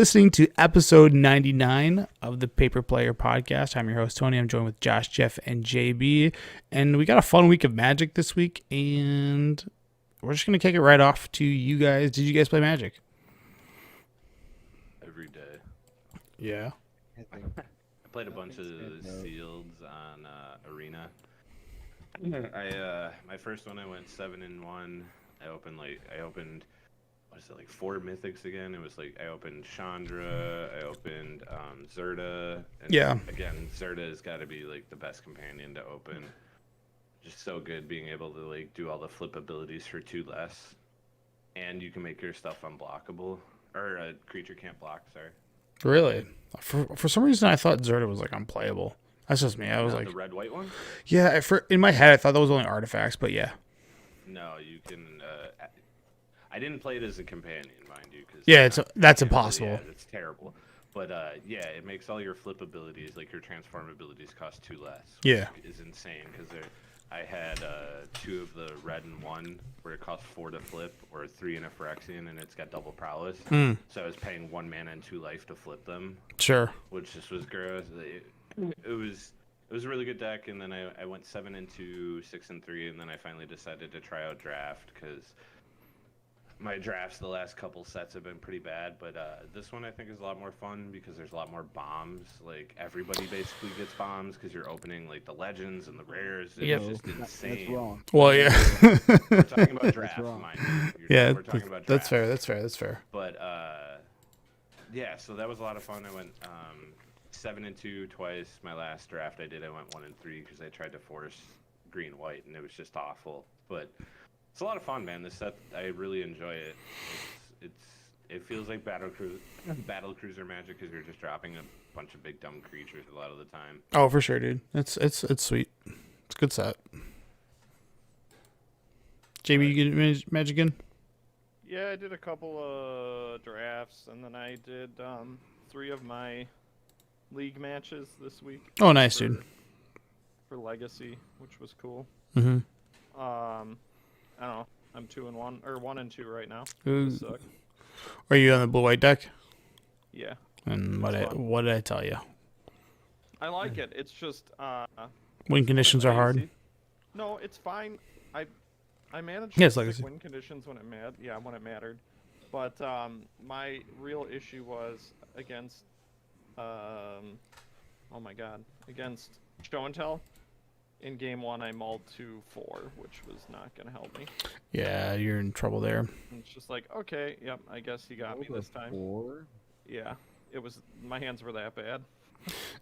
listening to episode 99 of the Paper Player Podcast. I'm your host, Tony. I'm joined with Josh, Jeff, and JB. And we got a fun week of Magic this week, and we're just going to kick it right off to you guys. Did you guys play Magic? Every day. Yeah. I played a bunch of sealeds on Arena. My first one I went 7-1. I opened what is it, like 4 mythics again. It was like I opened Chandra, I opened Zerta. And Yeah. Again, Zerta has got to be like the best companion to open. Just so good being able to like do all the flip abilities for 2 less, and you can make your stuff unblockable, or a creature can't block. Sorry. Really? For some reason, I thought Zerta was like unplayable. That's just me. I was Not like the red white one. Yeah, in my head, I thought that was only artifacts, but yeah. No, you can. I didn't play it as a companion, mind you, because that's impossible. Yeah, it's terrible. But yeah, it makes all your flip abilities, like your transform abilities, cost 2 less. Yeah, is insane because I had 2 of the red and 1 where it costs 4 to flip, or 3 in a Phyrexian, and it's got double prowess. So I was paying 1 mana and 2 life to flip them. Sure. Which just was gross. It was a really good deck, and then I went 7-2, 6-3, and then I finally decided to try out draft because my drafts the last couple sets have been pretty bad, but this one I think is a lot more fun because there's a lot more bombs. Like everybody basically gets bombs because you're opening like the legends and the rares. It's just insane. That's wrong. Well, yeah. We're talking about draft, mind you. Yeah, we're talking about that's draft. fair. That's fair. But yeah, so that was a lot of fun. I went 7-2 twice. My last draft I went 1-3 because I tried to force green white and it was just awful. But it's a lot of fun, man. This set, I really enjoy it. It feels like battle cruiser Magic because you're just dropping a bunch of big dumb creatures a lot of the time. Oh, for sure, dude. It's sweet. It's a good set. JB, you get Magic in? Yeah, I did a couple of drafts, and then I did 3 of my league matches this week. Oh, nice, dude. For Legacy, which was cool. Mm-hmm. I don't know. I'm 2-1 or 1-2 right now. Suck. Are you on the blue-white deck? Yeah. And what did I tell you? I like it. It's just win conditions are hard. No, it's fine. I managed Yes, to Legacy. win conditions when it mattered. But my real issue was against against Show and Tell. In game 1, I mulled 2-4, which was not going to help me. Yeah, you're in trouble there. And it's just like, okay, yep, I guess he got me this time. 4? Yeah, my hands were that bad.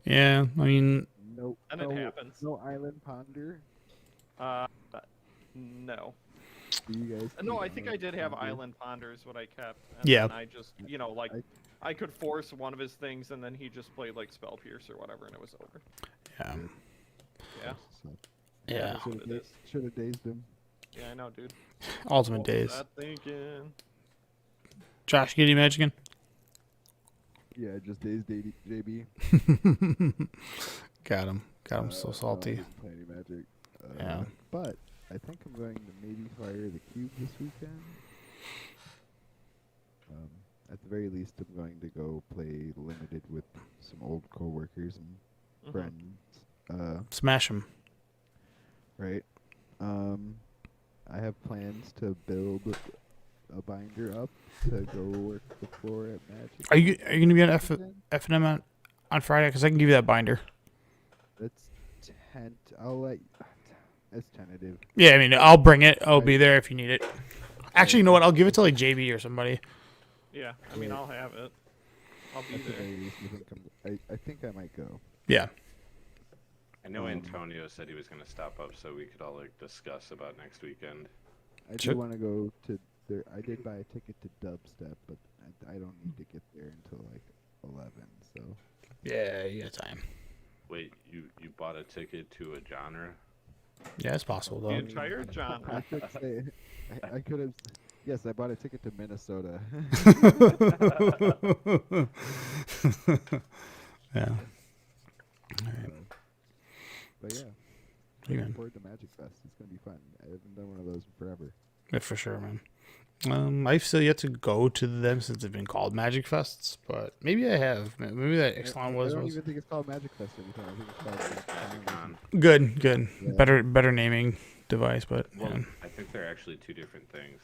Yeah, I mean... No, and it happens. No Island Ponder? No. Do you guys No, I think I did have Island Ponders, what I kept. And yeah. I just, I could force one of his things, and then he just played, like, Spell Pierce or whatever, and it was over. Yeah. Yeah. Yeah. Should have dazed him. Yeah, I know, dude. Ultimate Days. What was I thinking? Josh, get any Magic in? Yeah, just dazed JB. Got him. So salty. Playing any Magic. Yeah. But I think I'm going to maybe fire the cube this weekend. At the very least, I'm going to go play limited with some old coworkers and friends. Smash him. Right. I have plans to build a binder up to go work the floor at Magic. Are you going to be on F&M on Friday? Because I can give you that binder. That's It's tentative. Yeah, I mean, I'll bring it. I'll be there if you need it. Actually, you know what? I'll give it to like JB or somebody. Yeah, I mean, I'll have it. I'll be there. I think I might go. Yeah. I know Antonio said he was going to stop up so we could all like discuss about next weekend. I do want to go to there. I did buy a ticket to Dubstep, but I don't need to get there until like 11. So. Yeah, you got time. Wait, you bought a ticket to a genre? Yeah, it's possible though. The entire genre. I could have. Yes, I bought a ticket to Minnesota. Yeah. All right. But yeah, looking forward to Magic Fest. It's gonna be fun. I haven't done one of those in forever. Yeah, for sure, man. I've still yet to go to them since they've been called Magic Fests, but maybe I have. Maybe that Ixalan I was don't even think it's called Magic Fest anymore. I think it's called Con. good. Yeah. Better naming device, but Well, yeah. I think they're actually two different things.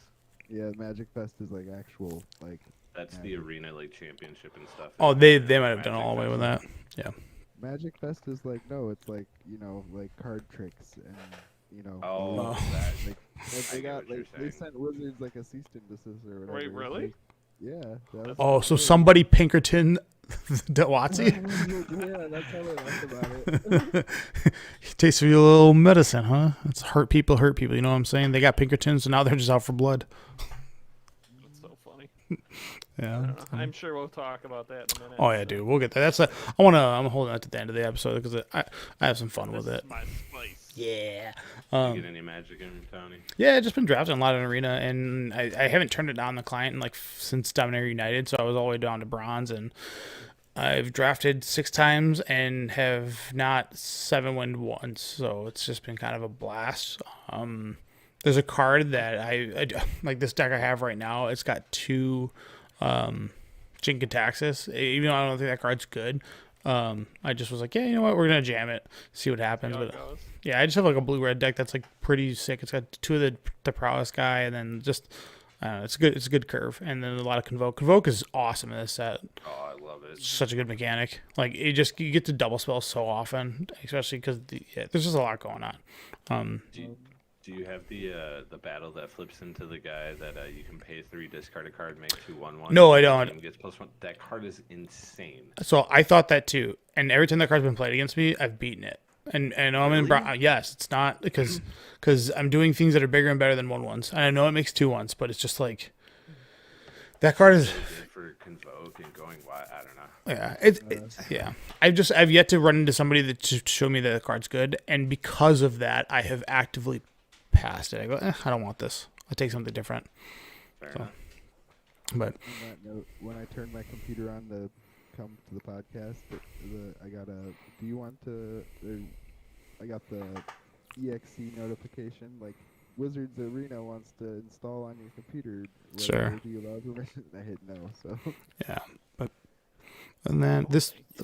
Yeah, Magic Fest is like actual like. That's the arena like championship and stuff. Oh, and they then might have done Magic all the way with Fest. that. Yeah. Magic Fest is like no, it's like like card tricks and Oh, Oh. that. like I they get got what you're like they saying. sent Wizards like a cease and desist or whatever. Wait, It's really? like, yeah. That was Oh, so great. somebody Pinkerton Watsy? Yeah, that's how they laughed about it. Tastes of your little medicine, huh? It's hurt people. You know what I'm saying? They got Pinkertons, and now they're just out for blood. That's so funny. Yeah. I don't know. I'm sure we'll talk about that in a minute. Oh yeah, dude. We'll get there. I'm holding that to the end of the episode because I have some fun This with is it. my spice. Yeah. You get any magic in Tony? Yeah, just been drafting a lot in Arena, and I haven't turned it on the client since Dominator United, so I was all the way down to Bronze, and I've drafted 6 times and have not 7-winned once, so it's just been kind of a blast. There's a card that I like this deck I have right now. It's got 2 Jinkataxis, even though I don't think that card's good. I just was like, yeah, you know what, we're gonna jam it, see what happens. See how it But goes. yeah, I just have like a blue-red deck that's like pretty sick. It's got 2 of the prowess guy, and then just it's good. It's a good curve, and then a lot of Convoke. Convoke is awesome in this set. Oh, I love it. It's such a good mechanic. Like you get to double spell so often, especially because there's just a lot going on. Do you have the battle that flips into the guy that you can pay 3, discard a card, make 2/1/1? No, I don't. And gets +1. That card is insane. So I thought that too, and every time that card's been played against me, I've beaten it. And I'm in yes, it's not because I'm doing things that are bigger and better than 1/1s, and I know it makes 2/1s, but it's just like that card is. Really good for Convoke and going wide. I don't know. Yeah, yeah. I've yet to run into somebody that to show me that the card's good, and because of that, I have actively passed it. I go, I don't want this. I'll take something different. Fair So, enough. but On that note, when I turned my computer on to come to the podcast, I got a. Do you want to? I got the exe notification like Wizards Arena wants to install on your computer. Sure. Do you allow permission? I hit no. So yeah, but and then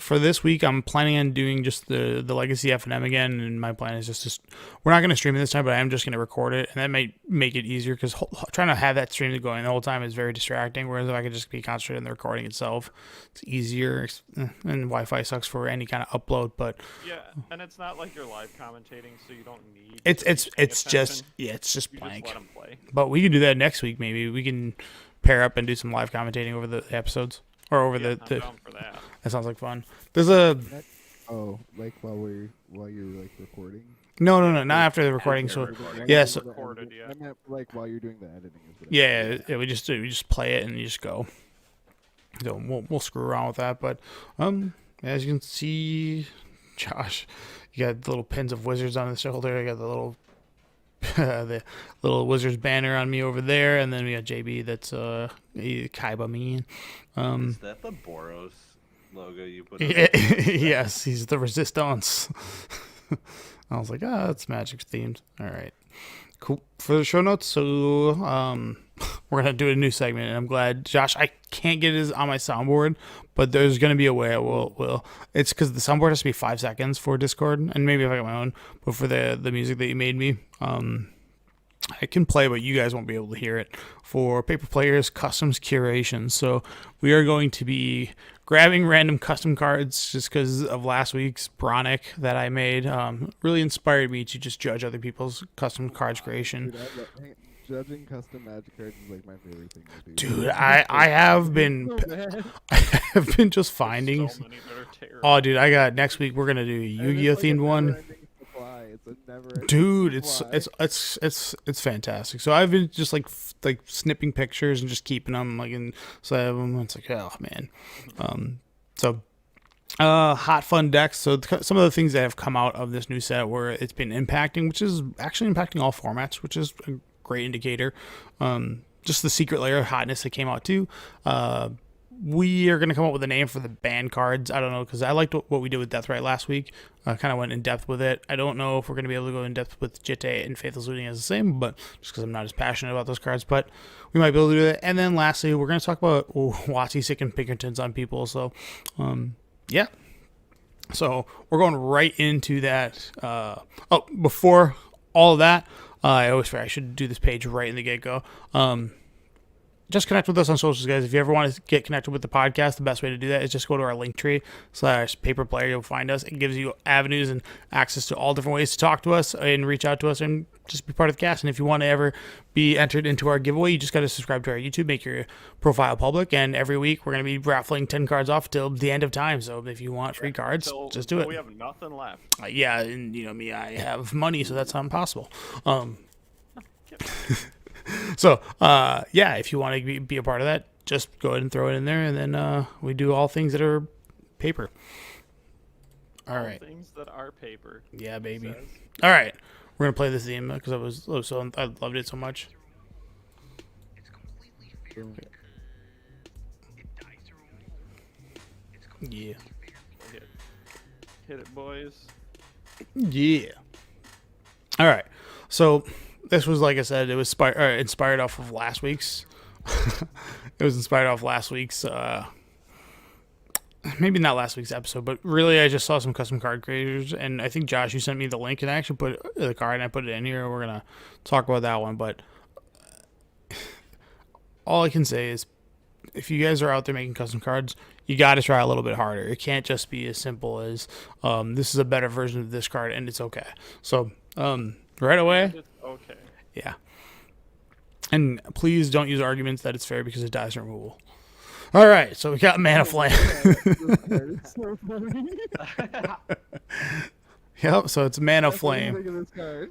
for this week, I'm planning on doing just the Legacy F&M again, and my plan is just we're not going to stream it this time, but I am just going to record it, and that might make it easier because trying to have that stream going the whole time is very distracting. Whereas if I could just be concentrated on the recording itself, it's easier. And Wi-Fi sucks for any kind of upload, but Yeah, and it's not like you're live commentating, so you don't need. it's to be paying just attention. it's just You blank. just let them play. But we can do that next week. Maybe we can pair up and do some live commentating over the episodes or over Yeah, the. I'm down for that. That sounds like fun. There's a like while you're like recording. no, not after the recording. After So recording. yeah, After so- the Recorded, editing. yeah. I meant like while you're doing the editing. Is what I meant. yeah, we just play it and you just go. So we'll screw around with that. But as you can see, Josh, you got the little pins of Wizards on his shoulder. You got the little the little Wizards banner on me over there, and then we got JB that's Kaiba me. Is that the Boros logo you put on? Yes, he's the Resistance. I was like, that's Magic themed. All right, cool. For the show notes, so we're gonna do a new segment, and I'm glad, Josh. I can't get it on my soundboard, but there's gonna be a way I will. It's because the soundboard has to be 5 seconds for Discord, and maybe if I get my own. But for the music that you made me, I can play, but you guys won't be able to hear it for Paper Players Customs Curation. So we are going to be grabbing random custom cards just because of last week's Bronic that I made. Really inspired me to just judge other people's custom cards creation. Dude, judging custom Magic cards is like my favorite thing to do. Dude, I have been So bad. I have been just finding. So many that are terrible. Oh, dude, I got next week. We're gonna do a Yu-Gi-Oh And it's like a themed one. never-ending supply. It's a never-ending Dude, supply. it's fantastic. So I've been just like snipping pictures and just keeping them like in. So I have them. It's like, oh man. Hot fun decks. So some of the things that have come out of this new set where it's been impacting, which is actually impacting all formats, which is a great indicator. Just the secret layer of hotness that came out too. we are going to come up with a name for the banned cards. I don't know, because I liked what we did with Death Right last week. I kind of went in depth with it. I don't know if we're going to be able to go in depth with Jitte and Faithless Looting as the same, but just because I'm not as passionate about those cards, but we might be able to do that. And then lastly, we're going to talk about WotC sicking Pinkertons on people. So, yeah. So we're going right into that. Before all of that, I always feel I should do this page right in the get-go. Just connect with us on socials, guys. If you ever want to get connected with the podcast, the best way to do that is just go to our Linktree/paperplayer. You'll find us. It gives you avenues and access to all different ways to talk to us and reach out to us and just be part of the cast. And if you want to ever be entered into our giveaway, you just got to subscribe to our YouTube, make your profile public, and every week we're going to be raffling 10 cards off till the end of time. So if you want free cards, just do it. We have nothing left. Yeah, and you know me, I have money, so that's not impossible. So, yeah, if you want to be a part of that, just go ahead and throw it in there, and then we do all things that are paper. All right. Things that are paper. Yeah, baby. All right. We're going to play this theme because I loved it so much. Yeah. Hit it, boys. Yeah. All right. So this was, like I said, it was inspired off of last week's. It was inspired off last week's. Maybe not last week's episode, but really I just saw some custom card creators, and I think Josh, you sent me the link, and I actually put the card and I put it in here. We're gonna talk about that one, but all I can say is, if you guys are out there making custom cards, you got to try a little bit harder. It can't just be as simple as this is a better version of this card and it's okay. So right away, It's okay. yeah. And please don't use arguments that it's fair because it dies removal. All right, so we got Mana Flame. It's so funny. Yep, so it's Mana That's what you Flame. think of this card.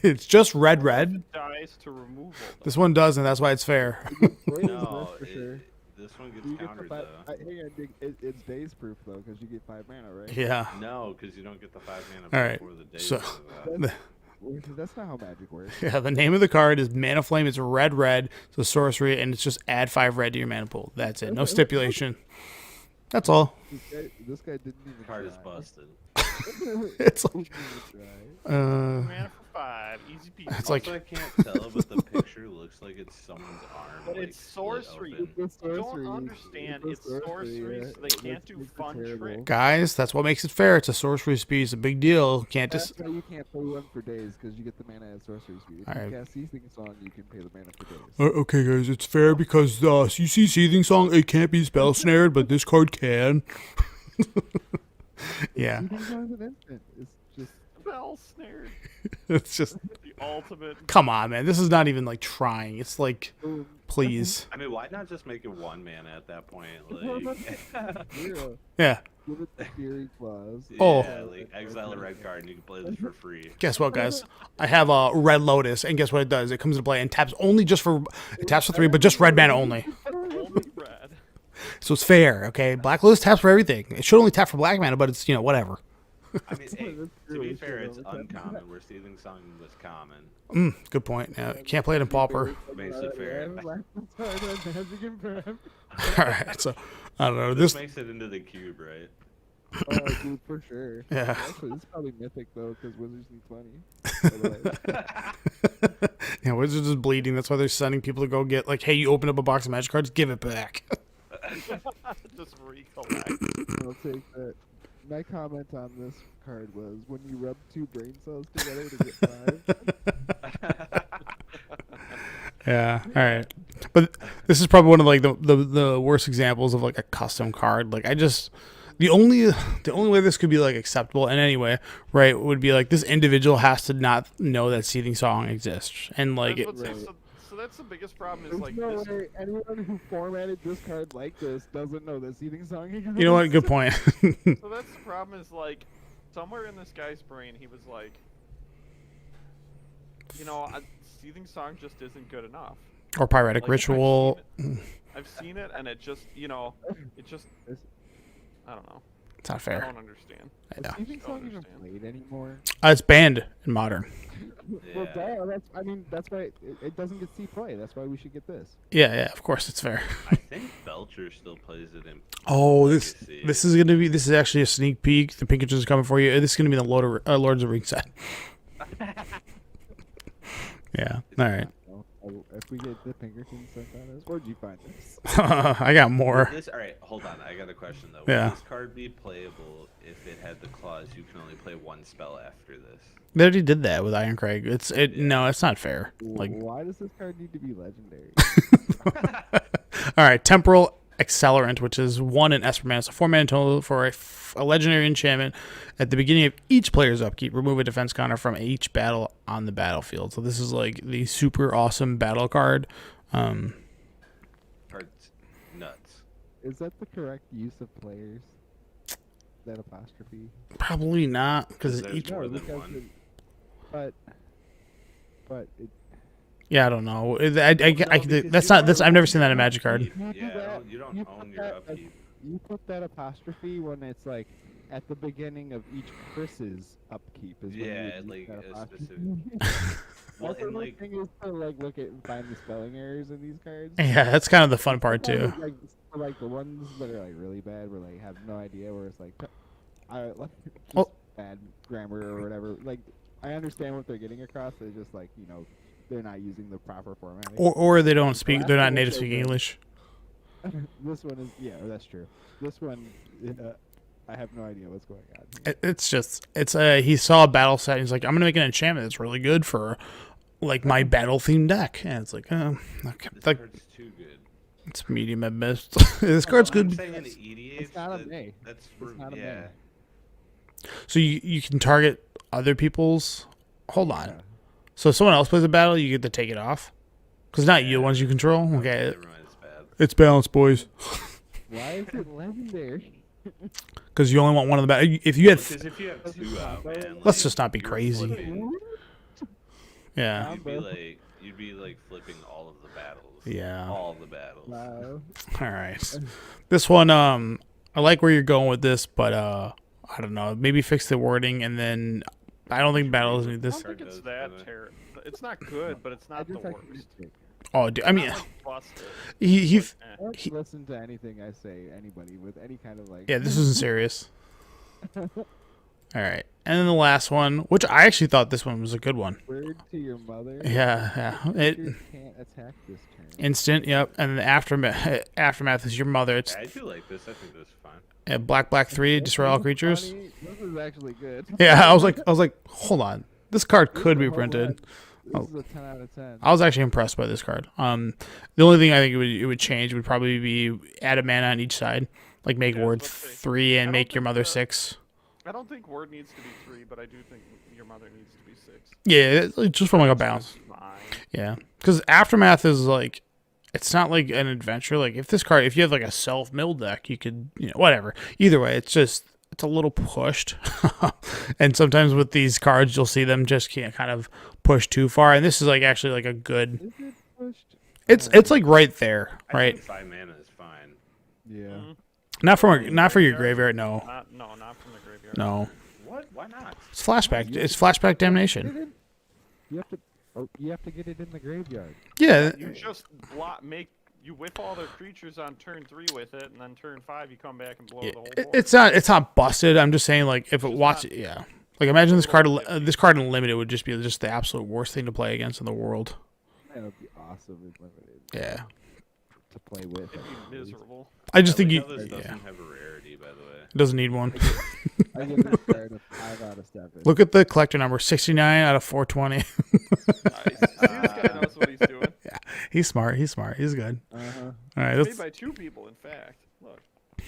It's just red. It dies to removal. This one doesn't. That's why it's fair. Wait, No, that's for sure. this one You gets get the countered five, though. hang on, it's days proof though, because you get 5 mana, right? Yeah. No, because you don't get the 5 mana All right, before the day. so- That's not how magic works. Yeah, the name of the card is Mana Flame. It's red. It's a sorcery, and it's just add 5 red to your mana pool. That's it. No stipulation. That's all. This guy didn't even The card is try. busted. It's like, Didn't even try. Mana for 5. Easy peasy. It's like- Also, I can't tell, but the picture looks like it's someone's arm. But like, it's split sorcery. open. It's I sorcery. don't understand. It's It's sorcery, yeah. so they can't That's- do it's fun terrible. tricks. guys, that's what makes it fair. It's a sorcery speed. It's a big deal. Can't That's just. why you can't play one for days, because you get the mana at sorcery speed. If Alright. you cast Seething Song, you can pay the mana for days. Okay, guys, it's fair because you see Seething Song, it can't be spell snared, but this card can. Yeah, Seething Song is an instant. It's just Spell snared. it's just. The ultimate. Come on, man. This is not even like trying. It's like, boom. please. I mean, why not just make it 1 mana at that point? Like, Zero. Yeah. Give it the Fury Claws. Oh. yeah, like exile a red card and you can play this for free. Guess what, guys? I have a Red Lotus, and guess what it does? It comes into play and taps only just for. It taps for 3, but just red mana only. Only red. So it's fair, okay? Black Lotus taps for everything. It should only tap for black mana, but it's, whatever. I mean, hey, That's to be really fair, shit it's all the time. uncommon. Where Seething Song was common. Good point. Yeah, can't play it in Pauper. Makes it fair. Magic and Prem. All right, so I don't know. This This, makes it into the cube, right? Oh, dude, for sure. yeah, Actually, this is probably mythic though, because Wizards need 20. By the way. yeah. Wizards is bleeding. That's why they're sending people to go get like, hey, you open up a box of magic cards, give it back. Just recollect. I'll take that. My comment on this card was when you rub 2 brain cells together to get 5. Yeah. All right. But this is probably one of like the worst examples of like a custom card. Like the only way this could be like acceptable in any way, right, would be like this individual has to not know that Seething Song exists, and like That's it, what's- so that's the biggest problem is There's like no this. way anyone who formatted this card like this doesn't know that Seething Song exists. you know what? Good point. So that's the problem is like somewhere in this guy's brain he was like, Seething Song just isn't good enough. Or Pyretic Like, Ritual. I've seen it and it just, it just, I don't know. It's not I fair. don't understand. I know. Is Seething Don't Song even understand. played anymore? It's banned in Modern. Well, Yeah. that's why it doesn't get C play. That's why we should get this. Yeah, of course it's fair. I think Belcher still plays it in. Oh, this Legacy. this is actually a sneak peek. The Pinkertons are coming for you. This is gonna be the Lords of the Ring set. Yeah. All right. If we get the Pinkertons sent on us, where'd you find this? I got more. All right, hold on. I got a question though. Yeah. Would this card be playable if it had the clause you can only play one spell after this? They already did that with Iron Craig. No, it's not fair. Like, Why does this card need to be legendary? all right, Temporal Accelerant, which is 1 in Esper-Man. It's a 4-mana total for a legendary enchantment. At the beginning of each player's upkeep, remove a defense counter from each battle on the battlefield. So this is like the super awesome battle card. Card's nuts. Is that the correct use of players? That apostrophe? Probably not, because There's more than one. But it, yeah, I don't know. I've never seen that in a Magic card. You don't own your upkeep. You put that apostrophe when it's like at the beginning of each Chris's upkeep. Is when you Yeah, would like use that a apostrophe. specific. Well, That's and the like, thing is to like look at and find the spelling errors in these cards. Yeah, that's kind of the fun part too. Like the ones that are like really bad, where like have no idea where it's like, just Oh. bad grammar or whatever. Like I understand what they're getting across. They're just like they're not using the proper formatting. Or they don't speak. Well, They're not after native we'll speaking show them. English. This one is that's true. This one, I have no idea what's going on here. It's he saw a battle set and he's like, I'm gonna make an enchantment that's really good for like my battle themed deck. And it's like, okay, this like card's too good. it's medium at best. This card's I'm good. saying in EDH, It's not a May. That's It's not a yeah. May. So you can target other people's. Hold on. Yeah. So if someone else plays a battle, you get to take it off. Because not you, the ones you control. Okay, Never mind, it's bad. it's balanced, boys. Why is it legendary? Because you only want one of the battle. If you had, Because if you have two out, man, let's just not be you're crazy. flipping- Yeah, You'd be like flipping all of the battles. Yeah. All of the battles. Wow. all right. This one, I like where you're going with this, but I don't know. Maybe fix the wording, and then I don't think battles need I this. don't think it's that terrible. It's not good, but it's not the worst. Oh, dude, I mean, Not, like, busted, he but, eh. Don't listen to anything I say. Anybody with any kind of like. yeah, this isn't serious. All right, and then the last one, which I actually thought this one was a good one. Word to your mother. Yeah, it You can't attack this turn. instant. Yep, and then the aftermath is your mother. It's Yeah, I do like this. I think this is fine. black 3, destroy all creatures. Funny. This is actually good. Yeah, I was like, hold on, this card could be printed. This is a 10 out of 10. I was actually impressed by this card. The only thing I think it would change would probably be add a mana on each side, like make Yeah, Ward let's see. 3 I and don't make your think mother the- 6. I don't think Word needs to be 3, but I do think your mother needs to be 6. Yeah, it's just from like a bounce. Fine. Yeah, because aftermath is like, it's not like an adventure. Like if you have like a self mill deck, you could whatever. Either way, it's a little pushed, and sometimes with these cards, you'll see them just can't kind of push too far. And this is like actually like a good. Is it pushed? It's like right there, I right? think 5 mana is fine. Yeah. Mhm. Not for your graveyard. No, Not from the graveyard. no. What? Why not? It's flashback. It's flashback damnation. You have to get it in the graveyard. Yeah, You just you whiff all their creatures on turn 3 with it, and then turn 5 you come back and blow the whole board. it's not busted. I'm just saying like if it watches, yeah. Like imagine this card in limited would just be just the absolute worst thing to play against in the world. That would be awesome and limited Yeah. to play with. It'd be miserable. I just think like you. how this Yeah. doesn't have a rarity, by the way. It doesn't need one. I give this card a 5 out of 7. Look at the collector number, 69 out of 420. Nice. See, this guy knows what he's doing. He's smart. He's good. Uh-huh. All right, Made that's by 2 people, in fact. Look.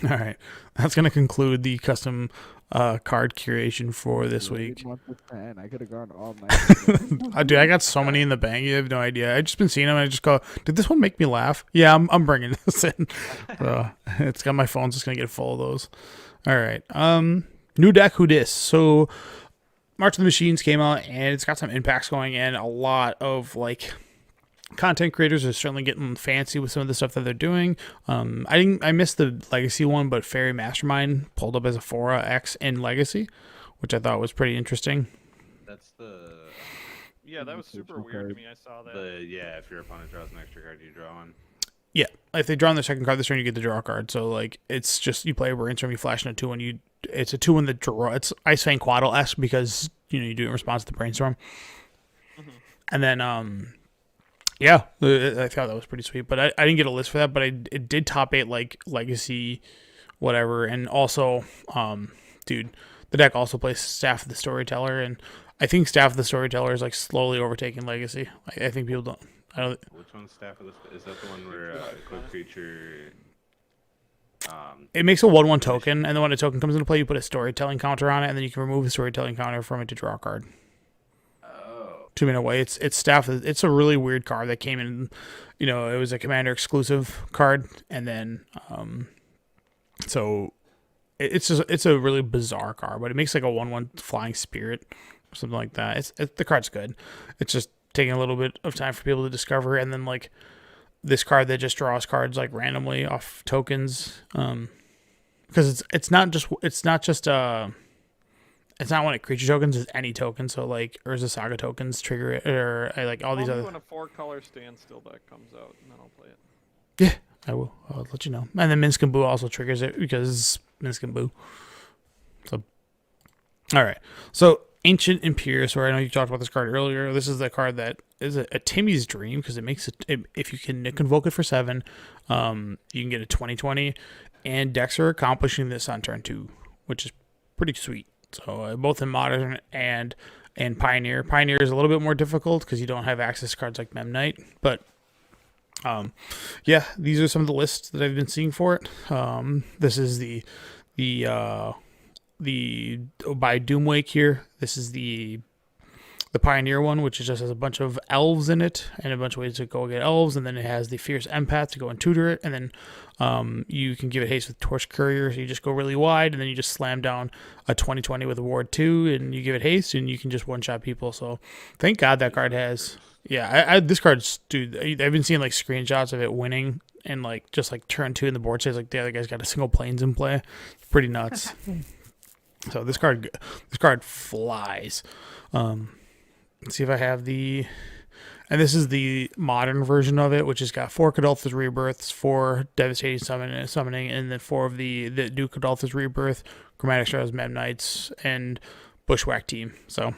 all right. That's gonna conclude the custom card curation for this week. I could have gone all night. Dude, I got so many in the bank. You have no idea. I just been seeing them. And I just go, did this one make me laugh? Yeah, I'm bringing this in. It's got my phone's just gonna get full of those. All right. New deck. Who dis? So March of the Machines came out and it's got some impacts going in. A lot of like content creators are certainly getting fancy with some of the stuff that they're doing. I missed the Legacy one, but Fairy Mastermind pulled up as a 4X in Legacy, which I thought was pretty interesting. That's the Yeah, that was super weird to me. I saw that. If your opponent draws an extra card, you draw one. Yeah, if they draw on their second card this turn, you get the draw card. So like, it's just you play a brainstorm, you flash in a 2/1. It's a 2/1 that draw. It's Ice Fang Quaddle-esque because you do it in response to the brainstorm. Mm-hmm. And then yeah, I thought that was pretty sweet. But I didn't get a list for that. But it did top 8 like Legacy, whatever, and also dude, the deck also plays Staff of the Storyteller, and I think Staff of the Storyteller is like slowly overtaking Legacy. I think people don't. Which one's Staff of the? Is that the one where equipped creature? It makes a 1/1 token, and then when a token comes into play, you put a storytelling counter on it, and then you can remove the storytelling counter from it to draw a card. Oh. 2-minute away. It's Staff. It's a really weird card that came in. It was a commander exclusive card, and then so it's a really bizarre card, but it makes like a 1/1 flying spirit or something like that. The card's good. It's just taking a little bit of time for people to discover, and then like this card that just draws cards like randomly off tokens, because it's not one of creature tokens, it's any token. So like Urza Saga tokens trigger it, or like all these other. When a 4-color standstill deck comes out, and then I'll play it. Yeah, I will. I'll let you know. And then Minsk and Boo also triggers it because Minsk and Boo. So, all right. So Ancient Imperiusaur. I know you talked about this card earlier. This is the card that is a Timmy's dream because it makes it. If you can convoke it for 7, you can get a 20/20, and decks are accomplishing this on turn 2, which is pretty sweet. So both in Modern and Pioneer. Pioneer is a little bit more difficult because you don't have access to cards like Memnite, but yeah, these are some of the lists that I've been seeing for it. This is the by Doomwake here. This is the Pioneer one, which just has a bunch of elves in it and a bunch of ways to go get elves, and then it has the Fierce Empath to go and tutor it, and then you can give it haste with Torch Courier, so you just go really wide, and then you just slam down a 20/20 with a Ward 2, and you give it haste, and you can just one-shot people. So thank God that card has. Yeah, this card's, dude, I've been seeing like screenshots of it winning, and like just like turn 2 in the board says like the other guy's got a single planes in play. It's pretty nuts. So this card flies. Let's see if I have and this is the modern version of it, which has got 4 Kadolthus Rebirths, 4 Devastating Summoning, and then 4 of the new Kadolthus Rebirth, Chromatic Shadows, Memnites, and Bushwhack Team. So,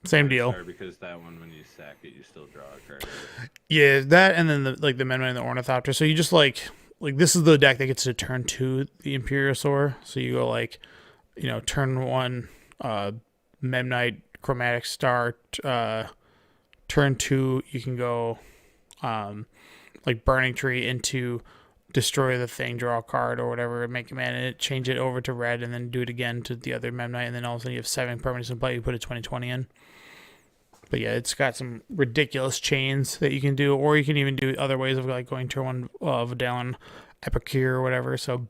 same deal. Sorry, because that one, when you sack it, you still draw a card. Yeah, that, and then the Memnite and the Ornithopter. So you just like this is the deck that gets to turn 2 the Imperiusaur. So you go like, turn 1, Memnite, Chromatic Star, turn 2 you can go like Burning Tree into destroy the thing, draw a card or whatever, make a mana, change it over to red, and then do it again to the other Memnite, and then all of a sudden you have 7 permanents in play, you put a 20/20 in. But yeah, it's got some ridiculous chains that you can do, or you can even do other ways of like going turn 1 Vidalin Epicure or whatever. So,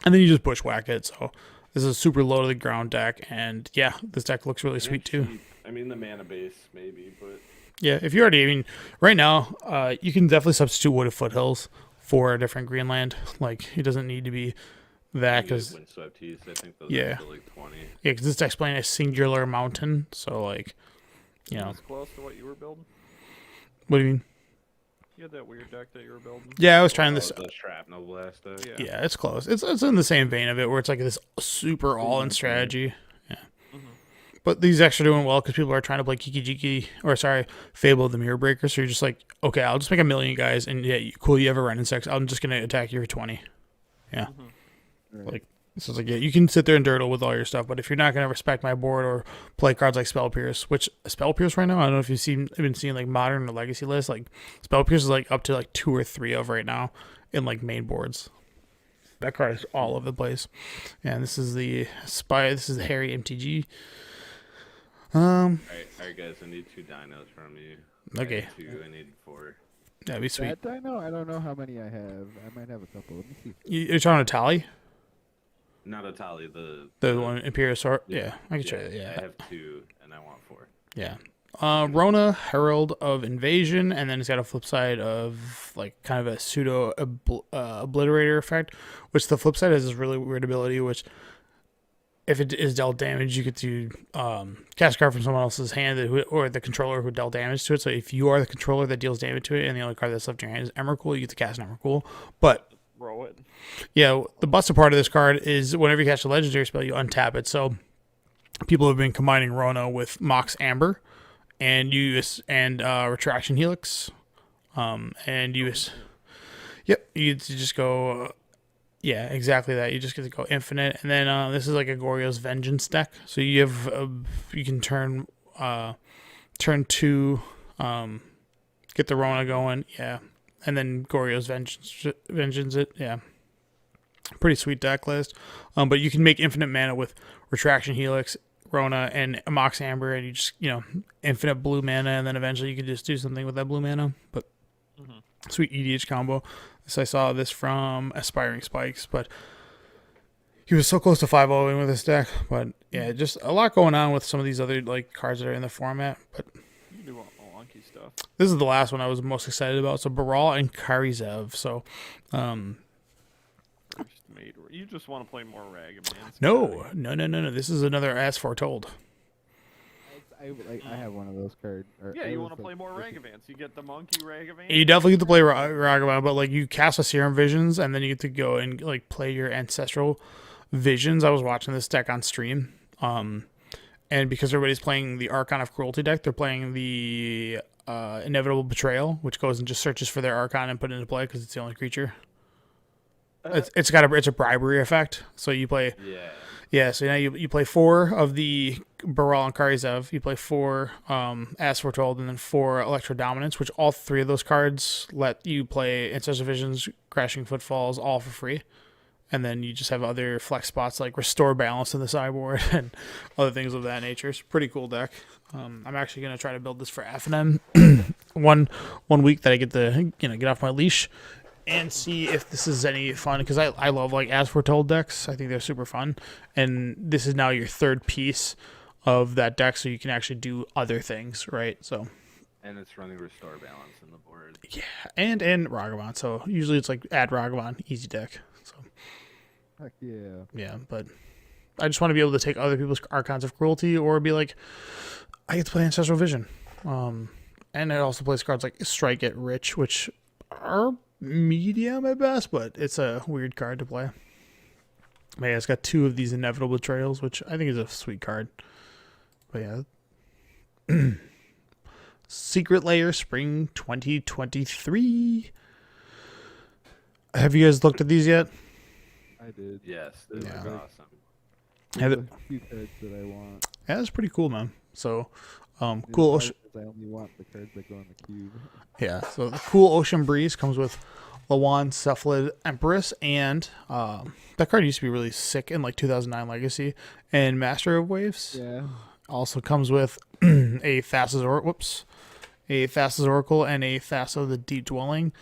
and then you just bushwhack it. So this is a super low to the ground deck, and yeah, this deck looks really sweet too. I mean, the mana base maybe, but yeah, if you already, right now, you can definitely substitute Wooded Foothills for a different Greenland. Like, it doesn't need to be that because Windswept Tees, I think those yeah, are like 20. Yeah, because this deck's playing a singular mountain, so like, It's close to what you were building. What do you mean? You had that weird deck that you were building. Yeah, I was trying this. The Shrapnel Blast deck. Yeah, it's close. It's in the same vein of it, where it's like this super all-in strategy. Yeah. Mm-hmm. But these decks are doing well because people are trying to play Fable of the Mirror Breaker. So you're just like, okay, I'll just make 1,000,000 guys, and yeah, cool, you have a Renin 6. I'm just gonna attack you for 20. Yeah. Mm-hmm. Like, so it's like, yeah, you can sit there and dirtle with all your stuff, but if you're not gonna respect my board or play cards like Spell Pierce, which Spell Pierce right now, I don't know if I've been seeing like Modern or Legacy lists, like Spell Pierce is like up to like 2 or 3 of right now in like main boards. That card is all over the place. And this is the Spy. This is the Harry MTG. All right, guys. I need 2 dinos from you. Okay. I need 4. That'd be sweet. That dino, I don't know how many I have. I might have a couple. Let me see. You're trying to tally? Not a tally. The one Imperiusaur. Yeah, I can try it. Yeah. I have 2, and I want 4. Yeah. Rona, Herald of Invasion, and then it's got a flip side of like kind of a pseudo obliterator effect, which the flip side has this really weird ability, which if it is dealt damage, you get to cast a card from someone else's hand or the controller who dealt damage to it. So if you are the controller that deals damage to it, and the only card that's left in your hand is Emrakul, you get to cast an Emrakul. But Throw it. yeah, the busted part of this card is whenever you cast a legendary spell, you untap it. So people have been combining Rona with Mox Amber and Retraction Helix. And use. Yep, you just go. Yeah, exactly that. You just get to go infinite, and then this is like a Goryo's Vengeance deck. So you have you can turn 2, get the Rona going, yeah, and then Goryo's Vengeance it, yeah. Pretty sweet deck list. But you can make infinite mana with Retraction Helix, Rona, and Mox Amber, and you just infinite blue mana, and then eventually you can just do something with that blue mana. But sweet EDH combo. So I saw this from Aspiring Spikes, but he was so close to 5-0ing with this deck. But yeah, just a lot going on with some of these other like cards that are in the format. But You do all wonky stuff. this is the last one I was most excited about. So Baral and Karizev. So You just want to play more Ragavan. no. This is another As Foretold. I have one of those cards. Yeah, you want to play more Ragavans. You get the monkey Ragavan. You definitely get to play Ragavan, but like you cast a Serum Visions, and then you get to go and like play your Ancestral Visions. I was watching this deck on stream, and because everybody's playing the Archon of Cruelty deck, they're playing the Inevitable Betrayal, which goes and just searches for their Archon and put it into play because it's the only creature. It's a bribery effect. So you play. Yeah, so now you play 4 of the Baral and Karizev. You play 4 As Foretold, and then 4 Electro Dominance, which all 3 of those cards let you play Ancestral Visions, Crashing Footfalls, all for free. And then you just have other flex spots like Restore Balance in the sideboard and other things of that nature. It's a pretty cool deck. I'm actually going to try to build this for FNM one week that I get to get off my leash and see if this is any fun, because I love like As Foretold decks. I think they're super fun, and this is now your 3rd piece of that deck, so you can actually do other things, right? So, and it's running Restore Balance in the board. Yeah, and Ragavan. So usually it's like add Ragavan, easy deck. So Heck yeah. yeah, but I just want to be able to take other people's Archons of Cruelty, or be like, I get to play Ancestral Vision, and it also plays cards like Strike at Rich, which are medium at best, but it's a weird card to play. But yeah, it's got 2 of these Inevitable Betrayals, which I think is a sweet card. But yeah. Secret Lair Spring 2023. Have you guys looked at these yet? I did. Yes, those Yeah. are awesome. There's a few cards that I want. Yeah, that's pretty cool, man. So, It's cool. hard 'cause I only want the cards that go in the cube. Yeah, so the cool Ocean Breeze comes with Lawan Cephalid Empress, and that card used to be really sick in like 2009 Legacy, and Master of Waves. Yeah. Also comes with a Thassa's Oracle and a Thassa the Deep Dwelling.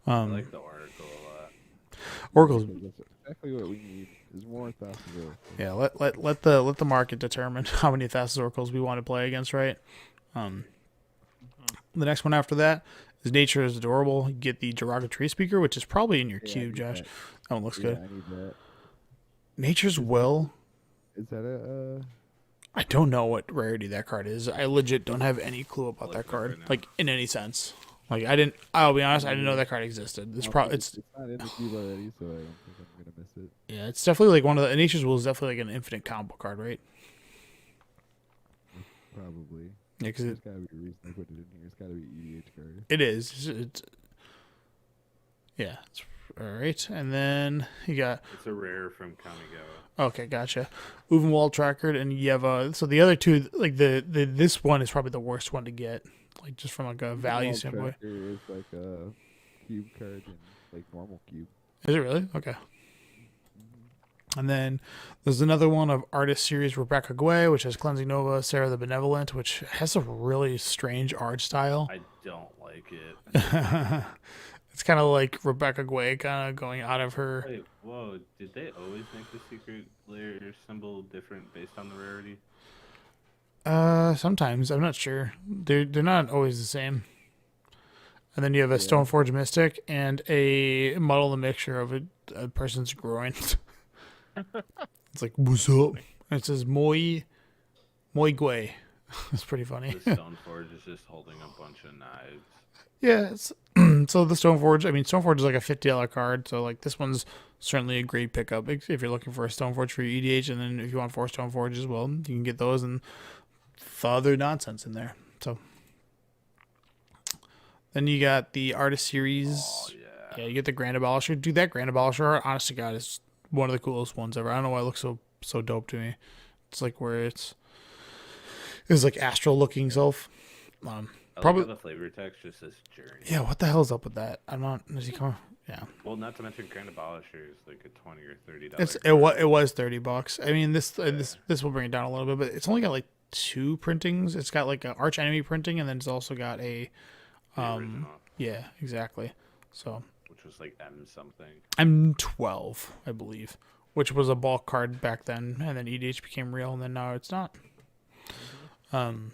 I like the Oracle a lot. Oracle's That's exactly what we need. Is more Thassa's Oracle. yeah. Let the market determine how many Thassa's Oracles we want to play against, right? The next one after that is Nature is Adorable. You get the Derogatory Speaker, which is probably in your Yeah, I cube, need Josh. that. That one looks Yeah, good. I need that. Nature's Will. Is that a? I don't know what rarity that card is. I legit don't have any clue about that Look card, right now. like in any sense. Like I'll be honest, I didn't know that card existed. It's probably It's not in the cube already, so I don't think I'm gonna miss it. yeah, it's definitely like one of the Nature's Will is definitely like an infinite combo card, right? Probably. Yeah, because There's gotta be a reason they put it in here. It's gotta be EDH card. it is. Yeah. It's, all right, and then you got It's a rare from Kamigawa. okay, gotcha. Uvenwald Tracker and Yeva. So the other two, like the this one is probably the worst one to get, like just from like a value Wild standpoint. Tracker is like a cube card and like normal cube. Is it really? Okay. And then there's another one of Artist Series Rebecca Guay, which has Cleansing Nova, Sarah the Benevolent, which has a really strange art style. I don't like it. It's kind of like Rebecca Guay kind of going out of her. Wait, whoa, did they always make the secret layer symbol different based on the rarity? Sometimes. I'm not sure. They're not always the same. And then you have a Stoneforge Mystic and a Muddle the Mixture of a person's groin. It's like, what's up? It says Moi Gui. It's pretty funny. The Stoneforge is just holding a bunch of knives. Yeah, it's, so the Stoneforge, I mean, Stoneforge is like a $50 card, so like this one's certainly a great pickup if you're looking for a Stoneforge for your EDH, and then if you want 4 Stoneforges as well, you can get those and the other nonsense in there. So then you got the Artist Series. Oh, yeah. Yeah, you get the Grand Abolisher. Dude, that Grand Abolisher art, honest to God, is one of the coolest ones ever. I don't know why it looks so dope to me. It's like where it's like astral looking self. Probably the flavor text just says journey. Yeah, what the hell's up with that? I'm not. Does he come? Yeah. Well, not to mention Grand Abolisher is like a $20 or $30. It was $30. I mean, this will bring it down a little bit, but it's only got like 2 printings. It's got like an arch enemy printing, and then it's also got a original. Yeah, exactly. So Which was like M something. M12, I believe, which was a bulk card back then, and then EDH became real, and then now it's not. And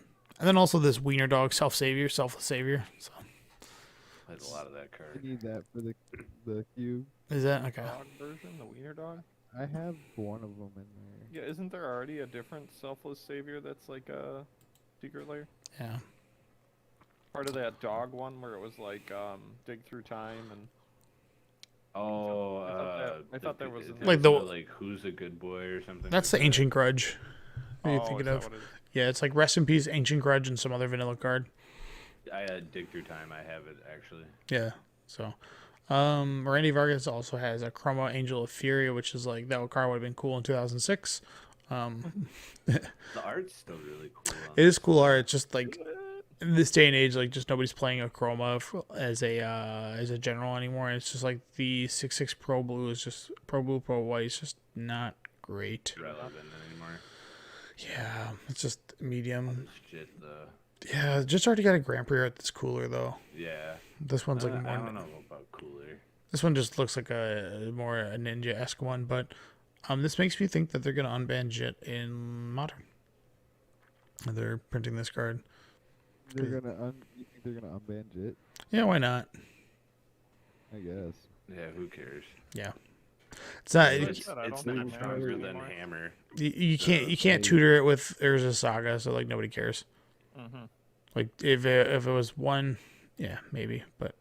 then also this Wiener Dog selfless savior. So There's a lot of that card. I need that for the cube. is that okay? Dog version, the Wiener Dog. I have one of them in there. Yeah, isn't there already a different selfless savior that's like a secret lair? Yeah. Part of that dog one where it was like dig through time and. Oh, I thought there was Like the- like Who's a Good Boy or something. That's like the Ancient Grudge. What are you Oh, thinking is that of? what it is? Yeah, it's like Rest in Peace, Ancient Grudge, and some other vanilla card. that. I had Dig Through Time. I have it actually. Yeah. So, Randy Vargas also has a Chroma Angel of Fury, which is like that card would have been cool in 2006. The art's still really cool. It is cool art. It's just like in this day and age, like just nobody's playing a Chroma as a general anymore. It's just like the 6/6 Pro Blue is just Pro Blue Pro White is just not great. Relevant anymore. Yeah, it's just medium. Shit, Yeah, just already got a Grand Prix art that's cooler though. yeah. This one's like I more. don't know about cooler. This one just looks like a more a ninja-esque one, but this makes me think that they're gonna unban Jit in Modern. They're printing this card. You think they're gonna unban Jit? Yeah, why not? I guess. Yeah, who cares? Yeah, it's not. It's I don't not think it stronger matters than anymore. Hammer. You can't tutor it with Urza Saga, so like nobody cares. Mm-hmm. Like if it was one, yeah, maybe, but.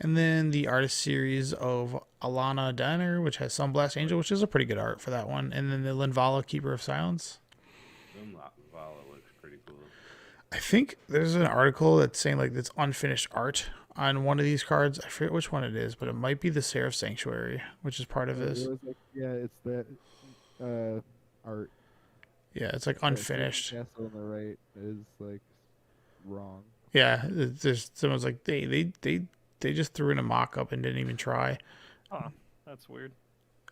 And then the artist series of Alana Danner, which has Sunblast Angel, which is a pretty good art for that one. And then the Linvala Keeper of Silence. Vala looks pretty cool. I think there's an article that's saying like it's unfinished art on one of these cards. I forget which one it is, but it might be the Seraph Sanctuary, which is part of this. It was like, yeah, it's that art. Yeah, it's like That unfinished. castle on the right is like wrong. Yeah, there's someone's like they just threw in a mock-up and didn't even try. Huh, that's weird.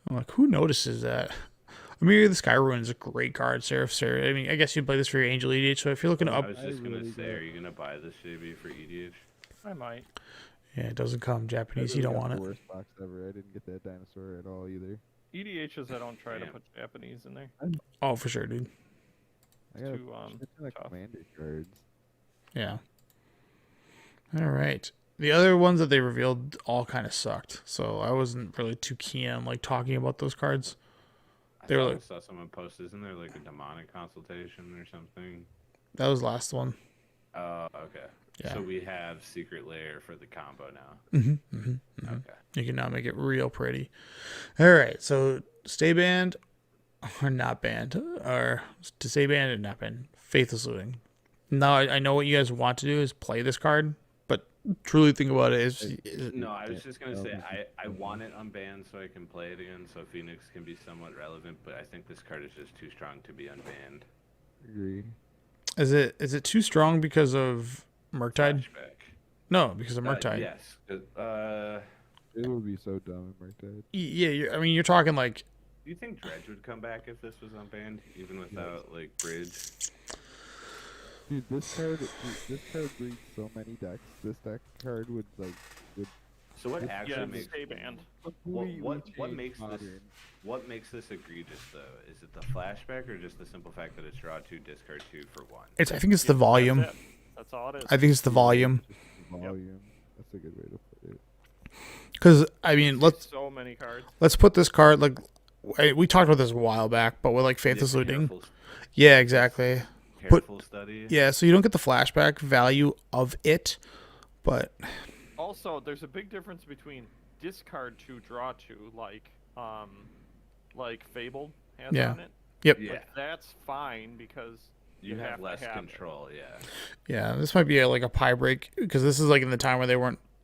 I'm like, who notices that? Amelia the Sky Ruin is a great card, Seraph. I mean, I guess you play this for your Angel EDH, so if you're looking I up... was just gonna really say, do. are you gonna buy this JB for EDH? I might. Yeah, it doesn't come Japanese. I You really don't got want the it. worst box ever. I didn't get that dinosaur at all either. EDHs, I don't try to Damn. put Japanese in there. Oh, for sure, dude. I got Too, a shit ton of tough. commander cards. Yeah. All right. The other ones that they revealed all kind of sucked, so I wasn't really too keen on like talking about those cards. I They were thought like- I saw someone post, isn't there like a demonic consultation or something? That was the last one. Oh, okay. Yeah. So we have Secret Lair for the combo now. Okay. You can now make it real pretty. All right, so stay banned or not banned, or to stay banned and not banned. Faithless Looting. Now I know what you guys want to do is play this card, but truly think about it. No, I was just gonna say I want it unbanned so I can play it again, so Phoenix can be somewhat relevant. But I think this card is just too strong to be unbanned. Agree. Is it too strong because of Murktide? Flashback. No, because of Murktide. Yes. It would be so dumb in Murktide. Yeah, you're talking like Do you think Dredge would come back if this was unbanned, even without like Bridge? Dude, this card breeds so many decks. This deck card would So what actually Yeah, makes stay banned. what change makes this Modern. what makes this egregious though? Is it the flashback or just the simple fact that it's draw 2, discard 2 for 1? I think it's the volume. That's it. That's all it is. I think it's the volume. Just the volume. That's a good way to put it. Because I mean, let's so many cards. put this card like we talked about this a while back, but with like Faithless Yeah, Looting. careful- Yeah, exactly. Careful study. Yeah, so you don't get the flashback value of it, but Also, there's a big difference between discard 2, draw 2, like Fabled has Yeah. on it. yep. Yeah. But that's fine because You have less to have it. control, yeah. Yeah, this might be like a pie break because this is like in the time where they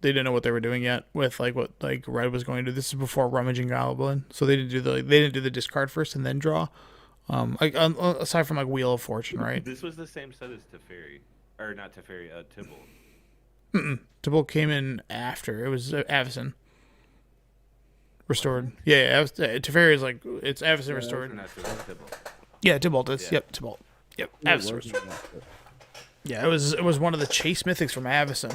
didn't know what they were doing yet with like what like Red was going to do. This is before Rummaging Goblin, so they didn't do the discard first and then draw. Aside from like Wheel of Fortune, right? This was the same set as Teferi. Or not Teferi, Tybalt. Tybalt came in after. It was Avacyn. Restored. Yeah, Teferi is like it's Avacyn restored. Not Tybalt. Yeah, Tybalt is. Yeah. Yep, Tybalt. Yep, Yeah, Avacyn it restored. wasn't that, Yeah, it was one of the chase mythics from Avacyn.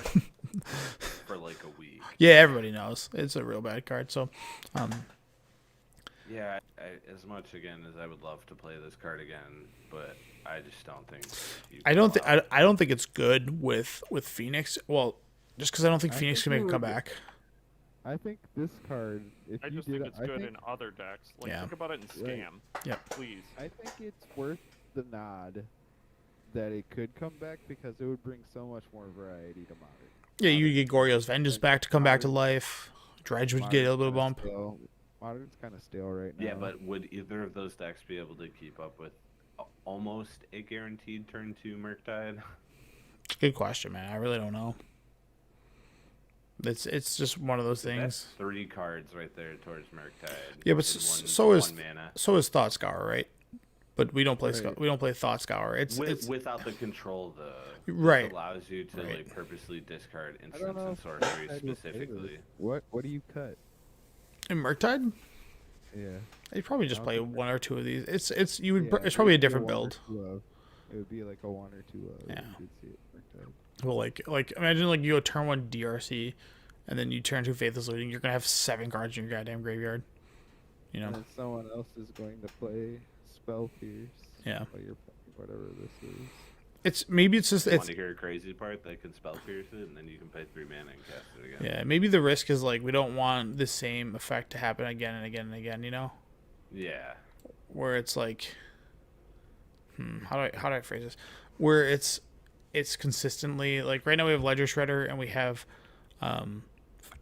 For like a week. Yeah, everybody knows it's a real bad card. So, Yeah, as much again as I would love to play this card again, but I just don't think. I don't think it's good with Phoenix. Well, just because I don't think I Phoenix think can make it a would- comeback. I think this card, if I you just did think it, it's I good think, in other decks. Like, Yeah. think about it in Right. Scam. Yep. Please. I think it's worth the nod that it could come back because it would bring so much more variety to Modern. Yeah, you get Goryo's Vengeance back to come back to Modern- life. Dredge would get a little bit of bump. Modern's kind of stale right now. Yeah, but would either of those decks be able to keep up with almost a guaranteed turn 2 Murktide? Good question, man. I really don't know. It's just one of those That's things. 3 cards right there towards Murktide. Yeah, but in so is one mana. Thought Scour, right? But we don't play Right. we don't play Thought Scour. It's Without the control, though. Right. This allows you to Right. like purposely discard I don't instants know and if sorceries Murktide will play this. specifically. What do you cut? in Murktide. Yeah. You probably just I don't play think one or two of these. It's you would Yeah, it's probably a it would be different one or build. two of. It would be like a 1 or 2 of. Yeah. You could see it Murktide. Well, like imagine like you go turn 1 DRC, and then you turn 2 Faithless Looting. You're gonna have 7 cards in your goddamn graveyard. You know. And then someone else is going to play Spell Pierce. Yeah. While you're playing whatever this is. It's just Want it's to hear a crazy part? They can spell pierce it, and then you can pay 3 mana and cast it again. yeah. Maybe the risk is like we don't want the same effect to happen again and again and again. You know, Yeah. where it's like, how do I phrase this? Where it's consistently like right now we have Ledger Shredder and we have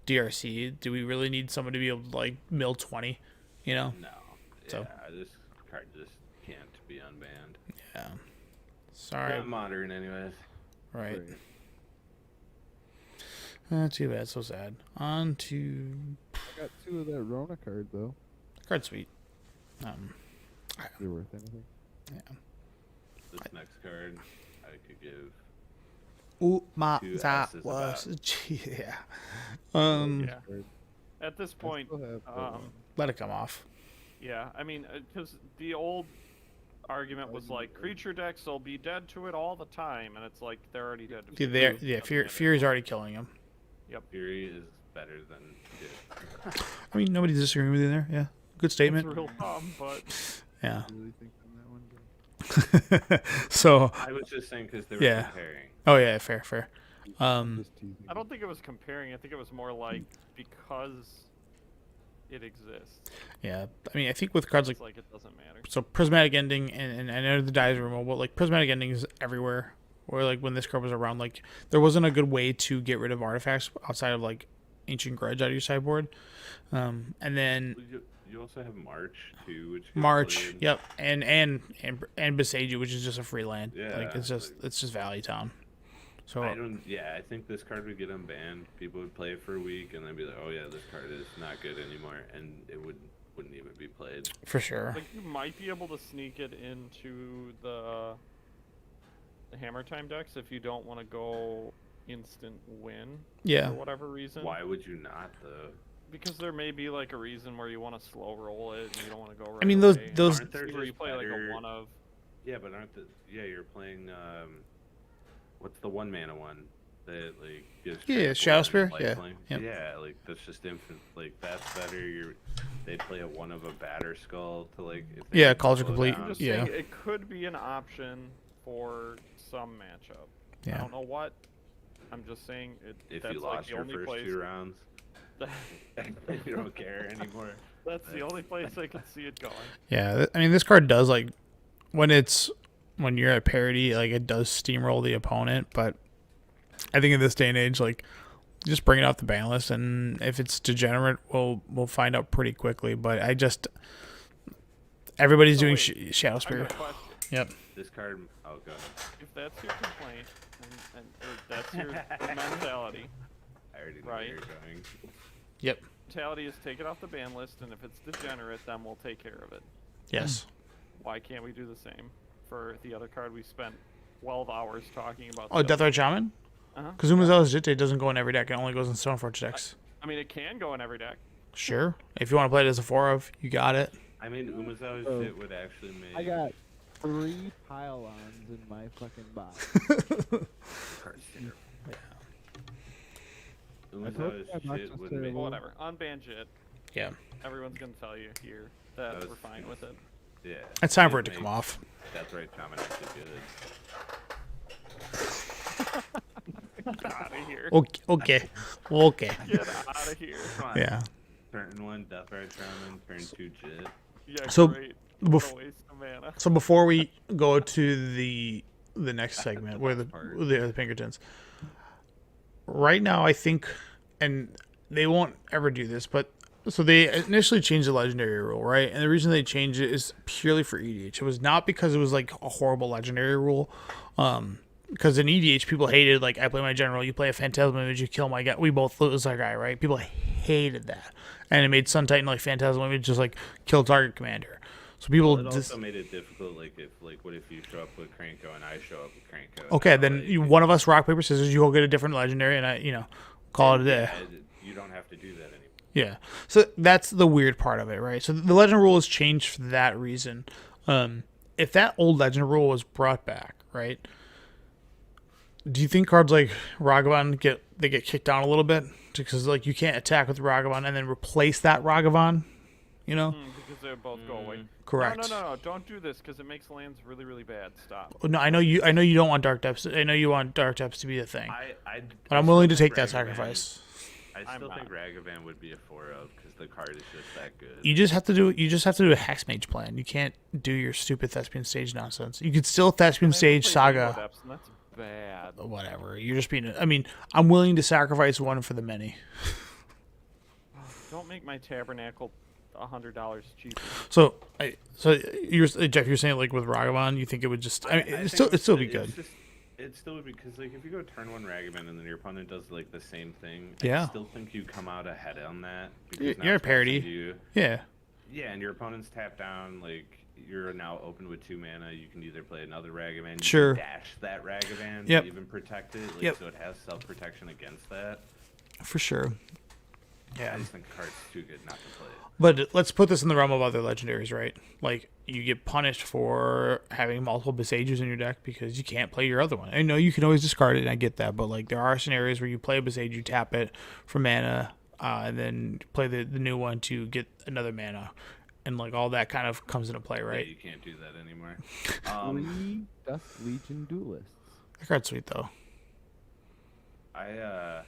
DRC. Do we really need someone to be able to like mill 20? You know? No. So- Yeah, this card just can't be unbanned. Yeah. Sorry. Not modern, anyways. Right. Too bad. So sad. On to I got 2 of that Rona card though. card suite. Is it worth anything? This next card, I could give. My Two that S's was yeah. Yeah. Card. At this I point, still have the- Let it come off. yeah, I mean, because the old argument was like creature decks will be dead to it all the time, and it's like they're already dead. to Dude, it. yeah. Doesn't matter. Fear's already killing him. Fury is better than good. I mean, nobody's disagreeing with you there. Yeah. Good statement. It's real dumb, but Yeah. really think on that one, but So. I was just saying because they were Yeah. comparing. Oh yeah. Fair. just teasing. I don't think it was comparing. I think it was more like because it exists. Yeah. I mean, I think with cards like It's like it doesn't matter. so prismatic ending and I know the dies are removable. Like prismatic ending is everywhere. Or like when this card was around, like there wasn't a good way to get rid of artifacts outside of like Ancient Grudge out of your sideboard. And then You also have March too, which gets March, played. yep, and Beseiju, which is just a free land. Yeah, Like it's just Valley Town. So I don't. Yeah, I think this card would get unbanned. People would play it for a week and then be like, "Oh yeah, this card is not good anymore," and it wouldn't even be played. for sure. Like you might be able to sneak it into the Hammer Time decks if you don't want to go instant win Yeah. for whatever reason. Why would you not though? Because there may be like a reason where you want to slow roll it and you don't want to go right I mean away. those Aren't there See where you just play like better- a one of. Yeah, but aren't the you're playing what's the 1 mana one that like gives Yeah, critical Shadow and Spear? Yeah, lifelink? yep. Yeah, like that's just infinite. Like that's better. They play a 1 of a Batter Skull to like. If they Yeah, can Calls are slow complete. down. I'm just Yeah. saying it could be an option for some matchup. I yeah. don't know what. I'm just saying it. If that's you like lost the your only first place. 2 rounds, you don't care anymore. That's the only place I can see it going. Yeah, I mean, this card does, like, when you're at parity, like, it does steamroll the opponent, but I think in this day and age, like, just bring it off the ban list, and if it's degenerate, we'll find out pretty quickly. But everybody's doing Shadow I Spear. got a question. Yep. This card. Oh, go ahead. If that's your complaint, or that's your mentality, I already know Right. where you're going. Yep. mentality is take it off the ban list, and if it's degenerate, then we'll take care of it. Yes. Why can't we do the same for the other card we spent 12 hours talking about? Oh, Deathrite Shaman? Uh-huh. Because Umazel's Jitte doesn't go in every deck. It only goes in Stoneforge decks. I mean, it can go in every deck. Sure. If you want to play it as a 4-of, you got it. I mean, Umazel's Oh. shit would actually make. I got 3 pylons in my fucking box. Card's terrible. I told Umazel's you my box shit was would terrible. make. Well, whatever. Unban Jit. Yeah. Everyone's gonna tell you here that That we're was- fine with it. Yeah. It's time for it would to come make off. Deathrite Shaman actually good. Get out of here. Okay. Okay. Get out of here. Come on. Yeah. Turn 1, Deathrite Shaman. Turn 2, Jit. Yeah, So, great. bef- Don't waste the mana. So before we go to the next segment, where the part. the Pinkertons, right now I think, and they won't ever do this, but so they initially changed the legendary rule, right? And the reason they changed it is purely for EDH. It was not because it was like a horrible legendary rule. Because in EDH, people hated, like, I play my general, you play a Phantasm Image, you kill my guy, we both lose our guy, right? People hated that. And it made Sun Titan, like, Phantasm Image just, like, kill target commander. So people It just... also made it difficult, what if you show up with Kranko and I show up with Kranko? Okay, Now, then like, one of us rock, paper, scissors, you go get a different legendary, and I, call it a day. You don't have to do that anymore. Yeah. So that's the weird part of it, right? So the legend rule has changed for that reason. If that old legend rule was brought back, right? Do you think cards like Ragavan get kicked down a little bit because like you can't attack with Ragavan and then replace that Ragavan? Because they both go away. Correct. No. Don't do this because it makes lands really, really bad. Stop. No, I know you don't want Dark Depths. I know you want Dark Depths to be the thing. But I'm I willing to still take think that sacrifice. I still I'm think Ragavan would be a 4-of because the card is just that good. You just have to do a Hexmage plan. You can't do your stupid Thespian Stage nonsense. You could still Thespian Stage Play Saga. Rainbow Depths, and that's bad. Whatever. You're just being. I mean, I'm willing to sacrifice one for the many. Don't make my tabernacle $100 cheaper. So you're Jeff. You're saying like with Ragavan, you think it would just? I mean, it'd still be good. It still would be because like if you go turn 1 Ragavan and then your opponent does like the same thing, Yeah. I still think you come out ahead on that. You're now a it's parity. forcing you- Yeah. Yeah, and your opponent's tapped down. Like you're now open with 2 mana. You can either play another Ragavan. You Sure. Can dash that Ragavan. Yep. To even protect it. Like, Yep. So it has self protection against that. For sure. I Yeah. just think the card's too good not to play it. But let's put this in the realm of other legendaries, right? Like, you get punished for having multiple Besages in your deck because you can't play your other one. I know you can always discard it, and I get that, but, like, there are scenarios where you play a Besage, you tap it for mana, and then play the new one to get another mana. And, like, all that kind of comes into play, Yeah, right? you can't do that anymore. 3 Dust Legion Duelists. That card's sweet, though. I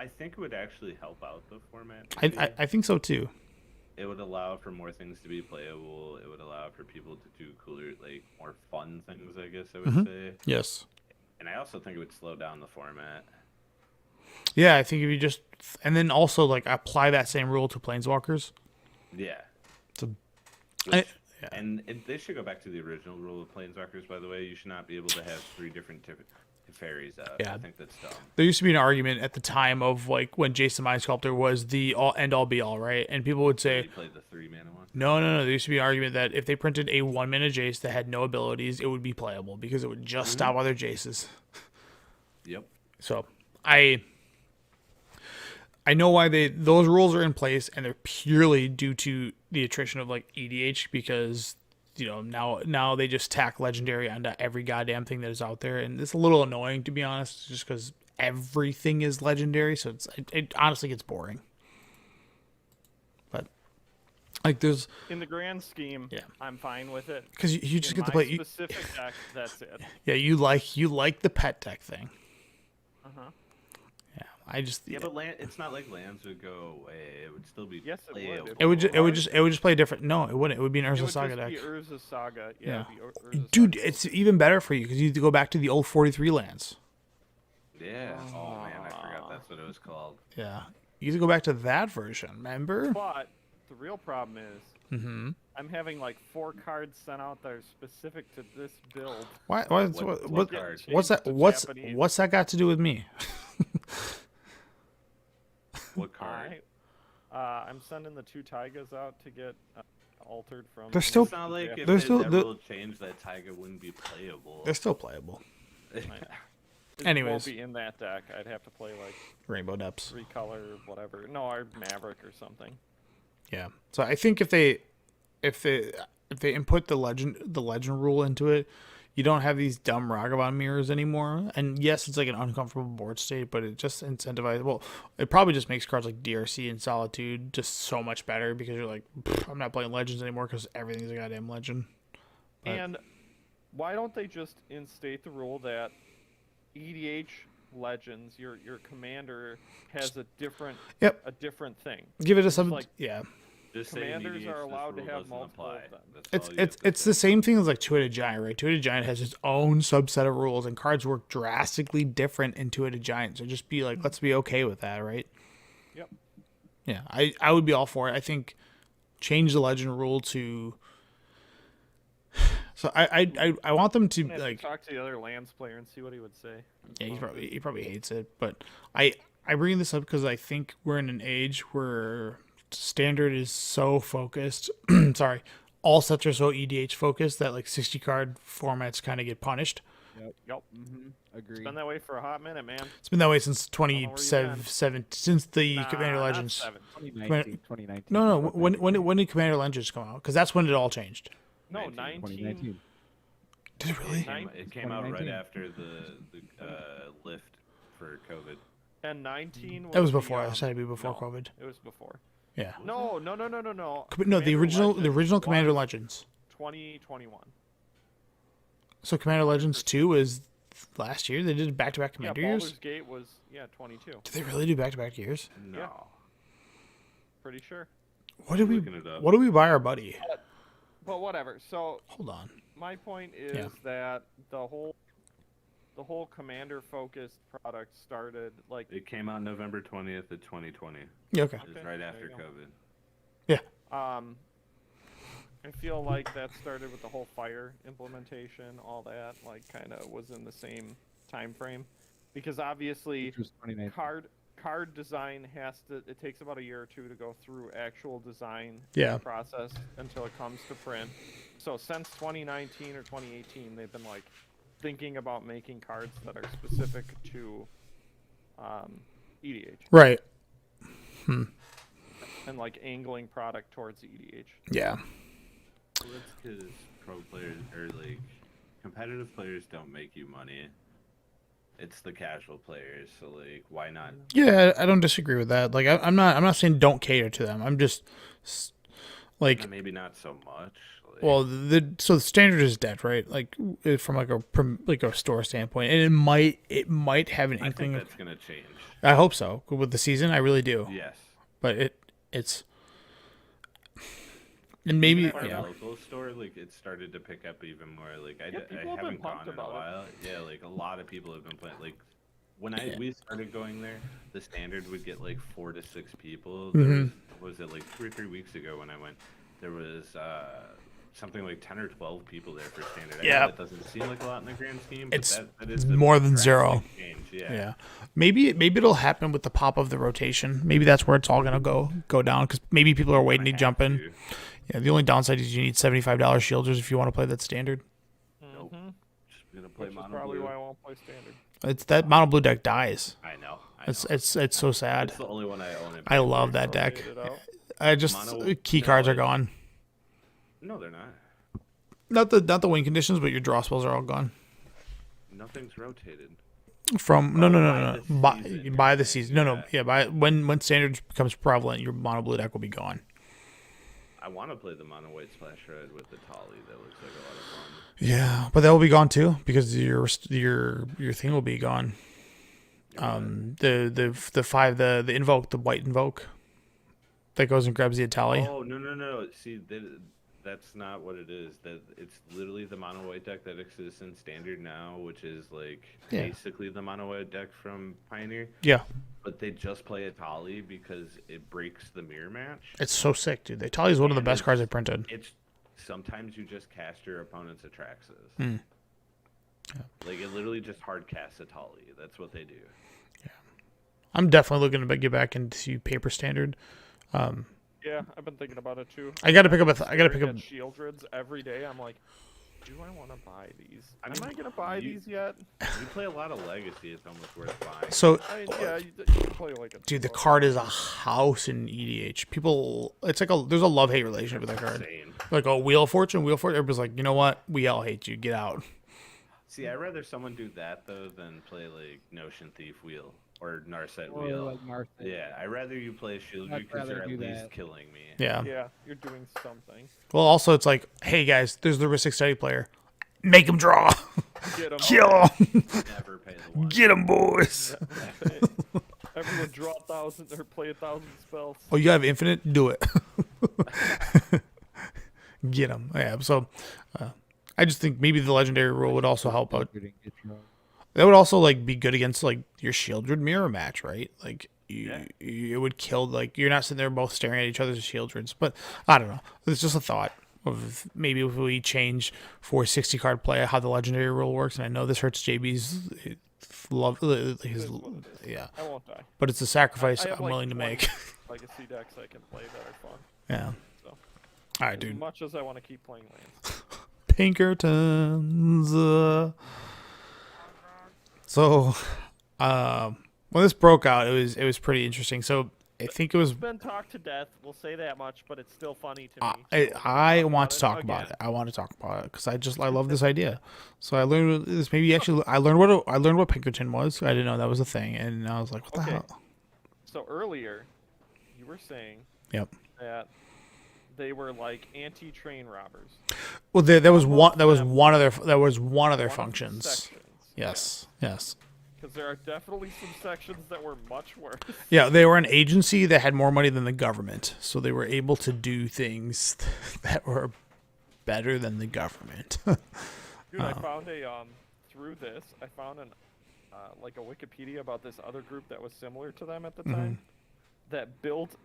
think it would actually help out the format. I think so, too. It would allow for more things to be playable. It would allow for people to do cooler, like more fun things, I guess I would say. Yes. And I also think it would slow down the format. Yeah, I think if you just... And then also, like, apply that same rule to Planeswalkers. Yeah. So, Which- yeah. And they should go back to the original rule of Planeswalkers, by the way. You should not be able to have 3 different fairies out. Yeah. I think that's dumb. There used to be an argument at the time of, like, when Jason Mind Sculptor was the end-all be-all, right? And people would say... You played the 3 mana one? No. There used to be an argument that if they printed a 1-mana Jace that had no abilities, it would be playable because it would just stop other Jaces. Yep. So I know why those rules are in place, and they're purely due to the attrition of like EDH because now they just tack legendary onto every goddamn thing that is out there, and it's a little annoying to be honest, just because everything is legendary. So it honestly gets boring. But like there's In the grand scheme, Yeah. I'm fine with it. because you just In get to my play. specific deck, that's it. Yeah, you like the pet deck thing. Uh-huh. Yeah, Yeah, but it's not like lands would go away. It would still be Yes, it would. playable. it would just play different. No, it wouldn't. It would be an It Urza would Saga just deck. be Urza Saga. Yeah. Yeah. It'd be Urza Dude, Saga. it's even better for you because you go back to the old 43 lands. Yeah. Oh man, I forgot that's what it was called. Yeah. You get to go back to that version, remember? But the real problem is Mm-hmm. I'm having like 4 cards sent out that are specific to this build. Why? What card? What's that? Changed to What's Japanese. what's that got to do with me? What card? I'm sending the 2 Taigas out to get altered from. They're still- It's not like if There's they still- that rule changed that Taiga wouldn't be playable. They're still playable. It Anyways. won't be in that deck. I'd have to play like Rainbow Depths. 3-color, whatever. No, or Maverick or something. Yeah. So I think if they input the legend rule into it, you don't have these dumb Ragavan mirrors anymore. And yes, it's like an uncomfortable board state, but it just incentivizes. Well, it probably just makes cards like DRC and Solitude just so much better because you're like, I'm not playing legends anymore because everything's a goddamn legend. But- And why don't they just instate the rule that EDH legends, your commander has a different thing. Give it a sub. like- Yeah. Just say Commanders EDH, are this allowed to rule have doesn't multiple apply. of them. That's It's all you have to it's say. the same thing as like Two-Headed Giant, right? Two-Headed Giant has its own subset of rules, and cards work drastically different in Two-Headed Giant. So just be like, let's be okay with that, right? Yep. Yeah, I would be all for it. I think change the legend rule to. So I want them to I'm gonna have like. to talk to the other lands player and see what he would say. Yeah, he probably hates it, but I bring this up because I think we're in an age where standard is so focused. Sorry, all sets are so EDH focused that like 60 card formats kind of get punished. Yep. Agree. It's been that way for a hot minute, man. It's been that way since know where you've 27 since the Nah, Commander not Legends. 7. 2019. No, when did Commander Legends come out? Because that's when it all changed. No, 19. 19. Did it really? It came out right 2019. after the lift for COVID. And 19 was That was before. the, It had to be before no, COVID. It was before. Yeah. No. No, the Commander original Legends Commander was Legends. 2021. So Commander Legends 2 was last year. They did back-to-back Yeah, Commander Baldur's years. Gate was 22. Did they really do back-to-back years? No. Yeah. Pretty sure. What did we? Looking it up. What did we buy our buddy? But whatever. So Hold on. my point is Yeah. that the whole commander focused product started like It came out November 20th of 2020. Yeah. Okay. It was Okay, right there after you go. COVID. I feel like that started with the whole fire implementation, all that like kind of was in the same time frame because obviously Which was 2019. card design it takes about a year or two to go through actual design Yeah. process until it comes to print. So since 2019 or 2018 they've been like thinking about making cards that are specific to EDH Right. and like angling product towards EDH. Yeah. Well, that's because pro players or like competitive players don't make you money. It's the casual players, so like, why not? Yeah, I don't disagree with that. Like, I'm not saying don't cater to them. I'm just like, Maybe not so much. Like, well, so the standard is dead, right? Like, from like a store standpoint, and it might have an I inkling. think that's gonna change. I hope so with the season. I really do. Yes. But it's and maybe At our yeah. local store, like it started to pick up even more. Like I Yeah, people have been haven't pumped gone in a about it. while. Yeah, like a lot of people have been playing. Like when Yeah. we started going there, the standard would get like 4 to 6 people. Mhm. Was it like 2 or 3 weeks ago when I went? There was something like 10 or 12 people there for standard. I know Yeah. that doesn't seem like a lot in the grand scheme. But It's that is a more than drastic zero. Change. Yeah, maybe it'll happen with the pop of the rotation. Maybe that's where it's all gonna go down because maybe people are waiting to jump in. To. Yeah, the only downside is you need $75 shielders if you want to play that standard. Nope. Mm-hmm. Just gonna play Which is mono probably blue. why I won't play standard. It's that mono blue deck dies. I know. It's so sad. It's the only one I own. In I love Paper. that deck. Rotate it out. I just Mono- key cards are gone. No, they're not. Not the win conditions, but your draw spells are all gone. Nothing's rotated. From By no. the season. By the season. No. Yeah. Yeah, by when standard becomes prevalent, your mono blue deck will be gone. I want to play the mono white splash red with the Tolly. That looks like a lot of fun. Yeah, but that will be gone too because your thing will be gone. The invoke, the white invoke that goes and grabs the Atali. Oh no! See, that's not what it is. That it's literally the mono white deck that exists in standard now, which is like basically the mono white deck from Pioneer. Yeah. But they just play Atali because it breaks the mirror match. It's so sick, dude. The Atali is one of the best cards I printed. It's sometimes you just cast your opponent's Atraxas. Yeah. Like it literally just hard casts Atali. That's what they do. Yeah. I'm definitely looking to get back into paper standard. Yeah, I've been thinking about it too. I gotta pick up Shieldreds every day. I'm like, do I want to buy these? Am I gonna buy these yet? You play a lot of Legacy. It's almost worth buying. So, you play like a. Dude, the card is a house in EDH. People, it's like there's a love-hate relationship with that card. Insane. Like, Wheel of Fortune. Everybody's like, you know what? We all hate you. Get out. See, I'd rather someone do that though than play like Notion Thief Wheel or Narset Wheel. Like Narset. Yeah, I'd rather you play Shield you because you're at least killing me. Yeah. Yeah, you're doing something. Well, also, it's like, hey guys, there's the Ristic Study player. Make him draw. Get him. Kill him. Never pay the one. Get him, boys. Everyone draw 1,000 or play 1,000 spells. Oh, you have infinite? Do it. Get him. Yeah. So, I just think maybe the legendary rule would also help out. That would also like be good against like your Shieldred mirror match, right? Like it would kill, like you're not sitting there both staring at each other's Shieldreds. But I don't know. It's just a thought of maybe if we change for 60 card play how the legendary rule works. And I know this hurts JB's love. Yeah. I won't die. But it's a sacrifice I'm like willing to make. Legacy decks I can play that are fun. Yeah. So, all right, dude. As much as I want to keep playing lands. Pinkertons. So, when this broke out, it was pretty interesting. So I think it was. It's been talked to death. We'll say that much, but it's still funny to me. I want to talk about it. I want to talk about it because I love this idea. So I learned this. Maybe actually, I learned what Pinkerton was. I didn't know that was a thing, and I was like, what the hell? So earlier, you were saying. Yep. That they were like anti-train robbers. Well, that was one of their functions. Yes. Yes. Because there are definitely some sections that were much worse. Yeah, they were an agency that had more money than the government, so they were able to do things that were better than the government. Dude, I found through this, I found like a Wikipedia about this other group that was similar to them at the time, that built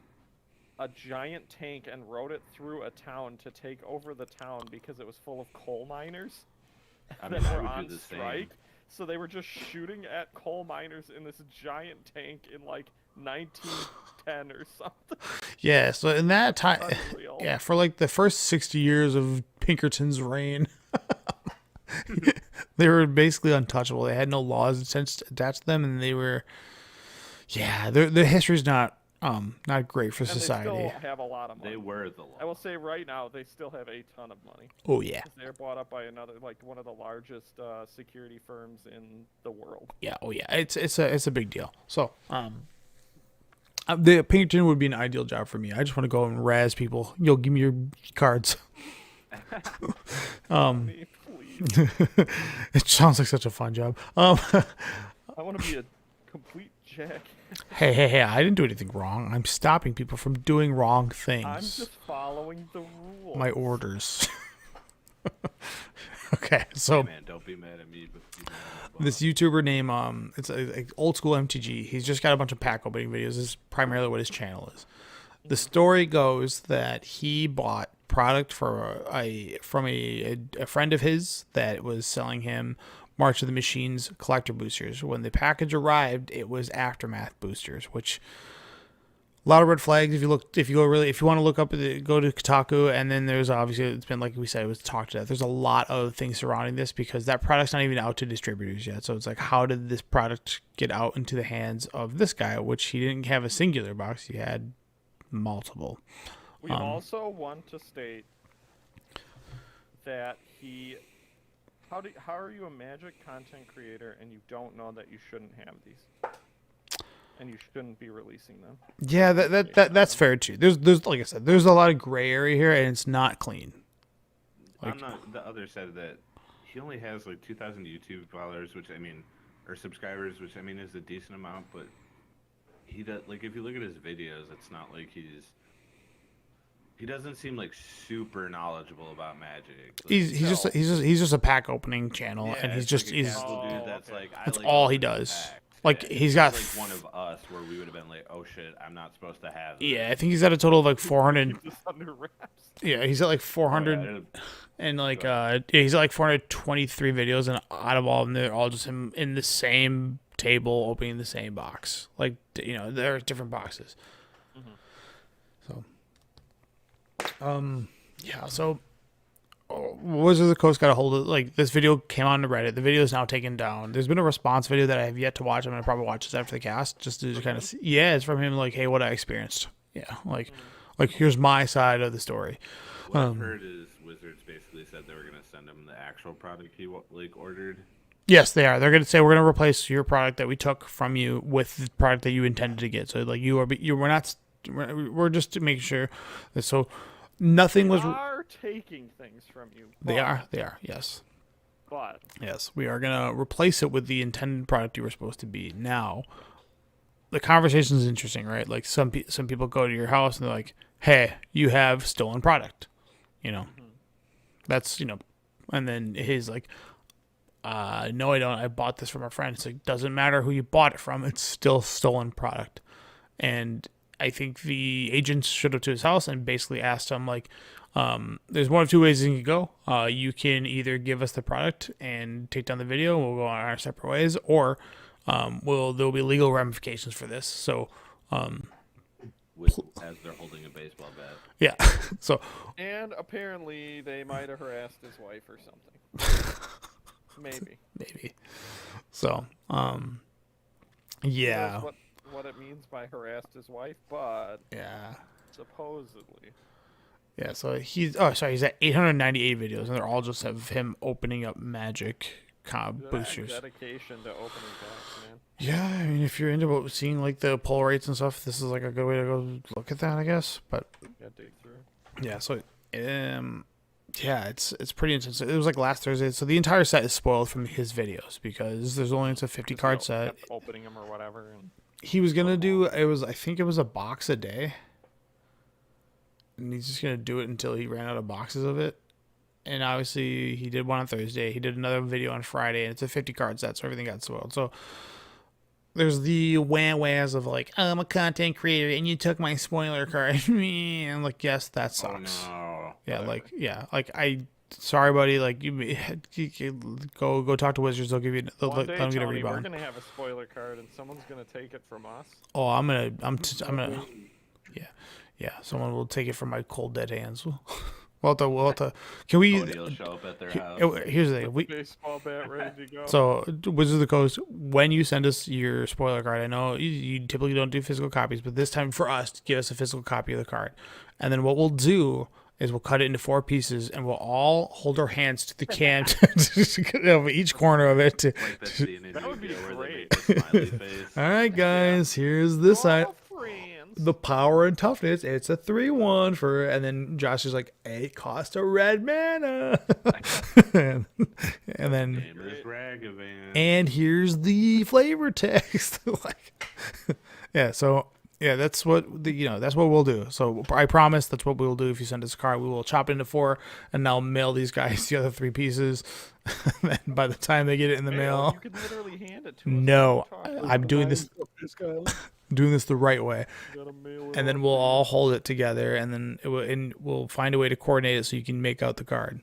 a giant tank and rode it through a town to take over the town because it was full of coal miners that were on strike. So they were just shooting at coal miners in this giant tank in like 1910 or something. Yeah, so in that time, Unreal. yeah, for like the first 60 years of Pinkerton's reign, they were basically untouchable. They had no laws attached to them, and they were, yeah, their history's not great for society. They still have a lot of money. They were the law. I will say right now they still have a ton of money. Oh yeah. They're bought up by one of the largest security firms in the world. Yeah. Oh yeah. It's a big deal. So the Pinkerton would be an ideal job for me. I just want to go and razz people. Yo, give me your cards. Me, please. It sounds like such a fun job. I want to be a complete jack. Hey! I didn't do anything wrong. I'm stopping people from doing wrong things. I'm just following the rules. My orders. Okay, so man, don't be mad at me. But this YouTuber name, it's a old school MTG. He's just got a bunch of pack opening videos. This is primarily what his channel is. The story goes that he bought product from a friend of his that was selling him March of the Machines collector boosters. When the package arrived, it was Aftermath boosters, which a lot of red flags. If you want to look up, go to Kotaku, and then there's obviously, it's been like we said, it was talked to death. There's a lot of things surrounding this because that product's not even out to distributors yet. So it's like, how did this product get out into the hands of this guy? Which he didn't have a singular box; he had multiple. We also want to state that how are you a Magic content creator and you don't know that you shouldn't have these? And you shouldn't be releasing them. Yeah, that's fair too. There's like I said, there's a lot of gray area here, and it's not clean. I'm not. The other side of that, he only has like 2,000 YouTube followers, which I mean, or subscribers, which I mean is a decent amount, but he does, like, if you look at his videos, it's not like he doesn't seem like super knowledgeable about Magic. Like, he's just a pack opening channel, and he's it's just like a he's casual dude that's like, I that's like all he opening does. packs. Like Yeah, he's got like one of us where we would have been like, oh shit, I'm not supposed to have this. yeah, I think he's got a total of like 400. Keep this under wraps. Yeah, he's at like 400 Oh, yeah, and like he's at like 423 videos, and out of all of them, they're all just him in the same table opening the same box. Like they're different boxes. So, yeah. So, Wizards of the Coast got a hold of like this video came on to Reddit. The video is now taken down. There's been a response video that I have yet to watch. I'm gonna probably watch this after the cast just to kind of see. Yeah, it's from him like, hey, what I experienced. Yeah, like here's my side of the story. What I've heard is Wizards basically said they were gonna send him the actual product he like ordered. Yes, they are. They're going to say we're going to replace your product that we took from you with the product that you intended to get. So like we're just to make sure that so nothing was. They are taking things from you. They are. Yes. But yes, we are going to replace it with the intended product you were supposed to be. Now, the conversation is interesting, right? Like some people go to your house and they're like, "Hey, you have stolen product," That's and then his like. No, I don't. I bought this from a friend. It's like, doesn't matter who you bought it from. It's still stolen product. And I think the agents showed up to his house and basically asked him, like, there's one of two ways you can go. You can either give us the product and take down the video. We'll go on our separate ways. Or there'll be legal ramifications for this. So, As they're holding a baseball bat. Yeah. So. And apparently they might have harassed his wife or something. Maybe. So, yeah. What it means by harassed his wife, but yeah, supposedly. Yeah. So he's at 898 videos, and they're all just of him opening up Magic boosters. Dedication to opening packs, man. Yeah, I mean, if you're into seeing like the pull rates and stuff, this is like a good way to go look at that, I guess. But dig through. Yeah. So yeah, it's pretty intense. It was like last Thursday, so the entire set is spoiled from his videos because there's only it's a 50 card set. Opening them or whatever. And he was gonna do I think it was a box a day, and he's just gonna do it until he ran out of boxes of it. And obviously, he did one on Thursday. He did another video on Friday, and it's a 50 card set, so everything got spoiled. So there's the wham-whams of like, oh, I'm a content creator, and you took my spoiler card. I'm like, yes, that sucks. Oh, no. Sorry, buddy. Like, you go talk to Wizards. They'll give you. They'll one day, let them get a Tony, we're rebound. gonna have a spoiler card, and someone's gonna take it from us. Oh, I'm gonna. Yeah. Someone will take it from my cold dead hands. We'll have to. Can we? Cody'll show up at their house. Here's the thing. Baseball bat ready to go. So, Wizards of the Coast, when you send us your spoiler card, I know you typically don't do physical copies, but this time for us, give us a physical copy of the card. And then what we'll do is we'll cut it into 4 pieces, and we'll all hold our hands to the can of each corner of it. Like that would be great. All right, guys, here's this side. The power and toughness. It's a 3/1 for, and then Josh is like, it costs a red mana. and then, and here's the flavor text. Like, yeah. So yeah, that's what that's what we'll do. So I promise that's what we'll do. If you send us a card, we will chop it into 4, and I'll mail these guys the other 3 pieces. And by the time they get it in the mail, you could literally hand it to us. No, I'm doing this. Doing this the right way, and then we'll all hold it together, and then we'll find a way to coordinate it so you can make out the card.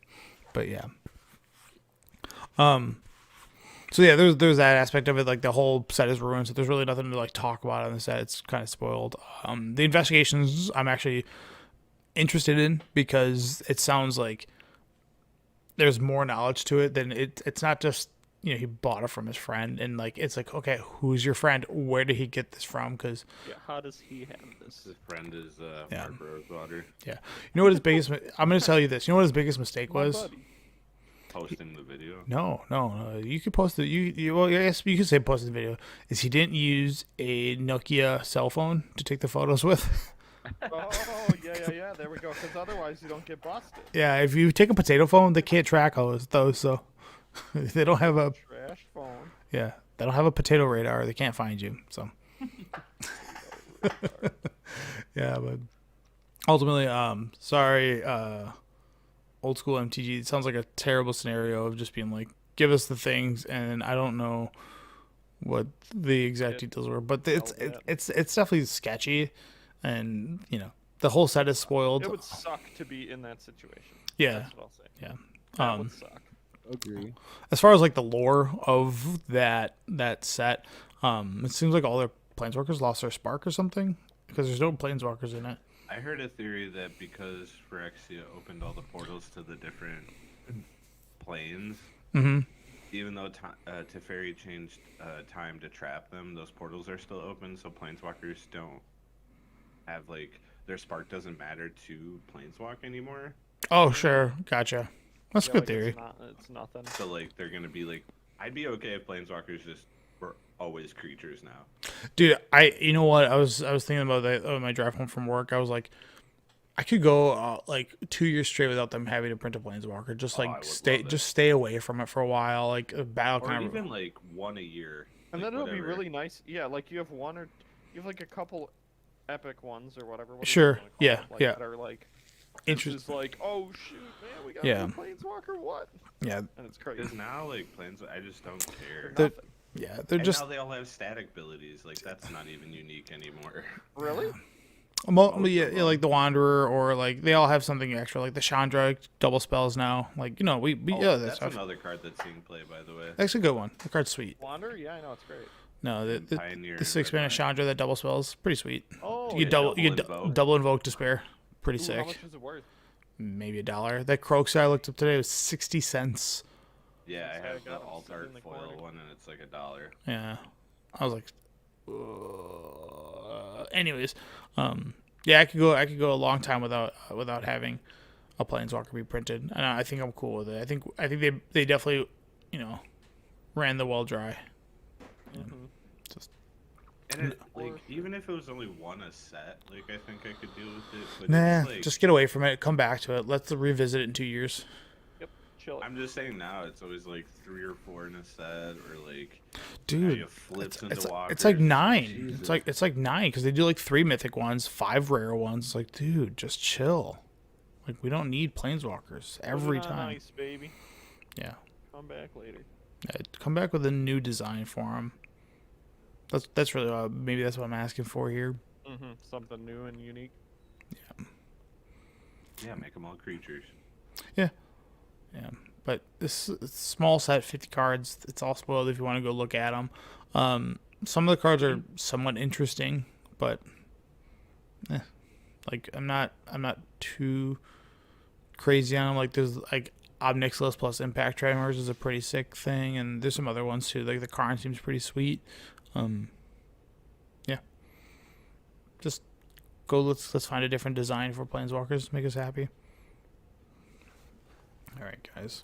But yeah, so yeah, there's that aspect of it. Like the whole set is ruined, so there's really nothing to like talk about on the set. It's kind of spoiled. The investigations I'm actually interested in because it sounds like there's more knowledge to it than it's not just. He bought it from his friend, and like it's like, okay, who's your friend? Where did he get this from? Because how does he have this? His friend is Mark Rosewater. Yeah, you know what his biggest? I'm going to tell you this. You know what his biggest mistake was? Posting the video. No. You could post it. Well, I guess you could say posting the video. Is he didn't use a Nokia cell phone to take the photos with? Oh yeah. There we go. Because otherwise you don't get busted. Yeah, if you take a potato phone, they can't track all those. So. They don't have a Crash phone. Yeah, they don't have a potato radar. They can't find you. So. Yeah, but ultimately, sorry, old school MTG. It sounds like a terrible scenario of just being like, give us the things, and I don't know what the exact details were, but it's definitely sketchy, and the whole set is spoiled. It would suck to be in that situation. Yeah, That's what I'll say. yeah. That would suck. Agree. As far as like the lore of that set, it seems like all their planeswalkers lost their spark or something because there's no planeswalkers in it. I heard a theory that because Phyrexia opened all the portals to the different planes, even though Teferi changed time to trap them, those portals are still open, so planeswalkers don't have like their spark doesn't matter to planeswalk anymore. Oh, sure, gotcha. That's a good theory. It's nothing. So like they're gonna be like, I'd be okay if planeswalkers just were always creatures now. Dude, you know what? I was thinking about that on my drive home from work. I was like, I could go like 2 years straight without them having to print a planeswalker. Just like stay away from it for a while. Like a battle or even like one a year. And like, then it'll whatever. be really nice. Yeah, like you have like a couple epic ones or whatever. Sure. Yeah. Like, yeah. That are like. Interesting. It's like, oh shoot, man, we got a new planeswalker. What? Yeah. And it's crazy. Because now like I just don't care. They're and just now they all have static abilities. Like that's not even unique anymore. Really? Yeah, like the Wanderer, or like they all have something extra, like the Chandra double spells now. Like That's another card that's seeing play, by the way. That's a good one. The card's sweet. Wanderer? Yeah, I know, it's great. No, the Pioneer 6-mana Chandra that double spells, pretty sweet. Oh, You get double invoke despair, pretty sick. How much is it worth? Maybe $1. That Croaks I looked up today was 60 cents. Yeah, I have the got 'em Alt sitting Art in the foil corner. one, and it's like $1. Yeah, I was like, anyways, yeah, I could go a long time without having a planeswalker be printed, and I think I'm cool with it. I think they definitely, ran the well dry. And like even if it was only one a set, like I think I could deal with it. But Nah, it's, like, just get away from it. Come back to it. Let's revisit it in 2 years. Yep, chill. I'm just saying now it's always like 3 or 4 in a set, or like Dude, you have flips into walkers. it's like 9. Jesus. It's like 9 because they do like 3 mythic ones, 5 rare ones. It's like, dude, just chill. Like we don't need planeswalkers every Put it on time. ice, baby. Yeah. Come back later. Come back with a new design for them. That's really maybe that's what I'm asking for here. Something new and unique. Yeah, make them all creatures. Yeah. But this small set, 50 cards. It's all spoiled if you want to go look at them. Some of the cards are somewhat interesting, but like I'm not too crazy on them. Like there's like Obnixilis plus Impact Tremors is a pretty sick thing, and there's some other ones too. Like the Karn seems pretty sweet. Yeah. Just go. Let's find a different design for Planeswalkers. Make us happy. All right, guys.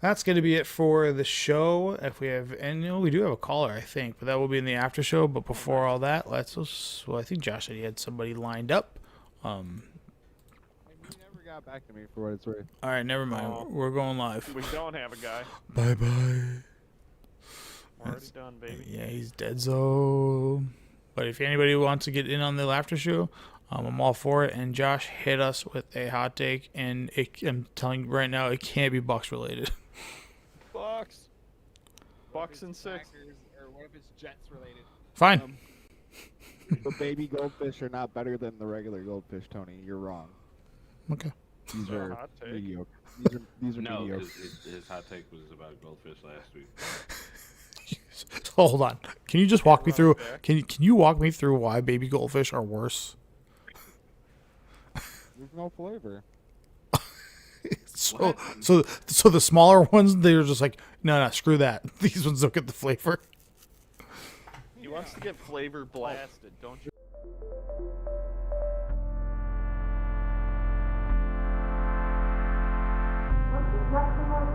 That's going to be it for the show. If we have, and we do have a caller, I think, but that will be in the after show. But before all that, I think Josh said he had somebody lined up. He never got back to me for what it's worth. All right, never mind. We're going live. We don't have a guy. Bye. We're already done, baby. Yeah, he's dead. So, but if anybody wants to get in on the after show, I'm all for it. And Josh, hit us with a hot take, and I'm telling you right now, it can't be Bucks related. Bucks and 6. Or what if it's Jets related? Fine. The baby goldfish are not better than the regular goldfish, Tony. You're wrong. Okay. These a are hot take? mediocre. These are No, mediocre. because his hot take was about goldfish last week. Hold on. Can you just walk me through? Can you walk me through why baby goldfish are worse? There's no flavor. So the smaller ones, they're just like, no, screw that. These ones don't get the flavor. He wants to get flavor blasted, don't you? Looking just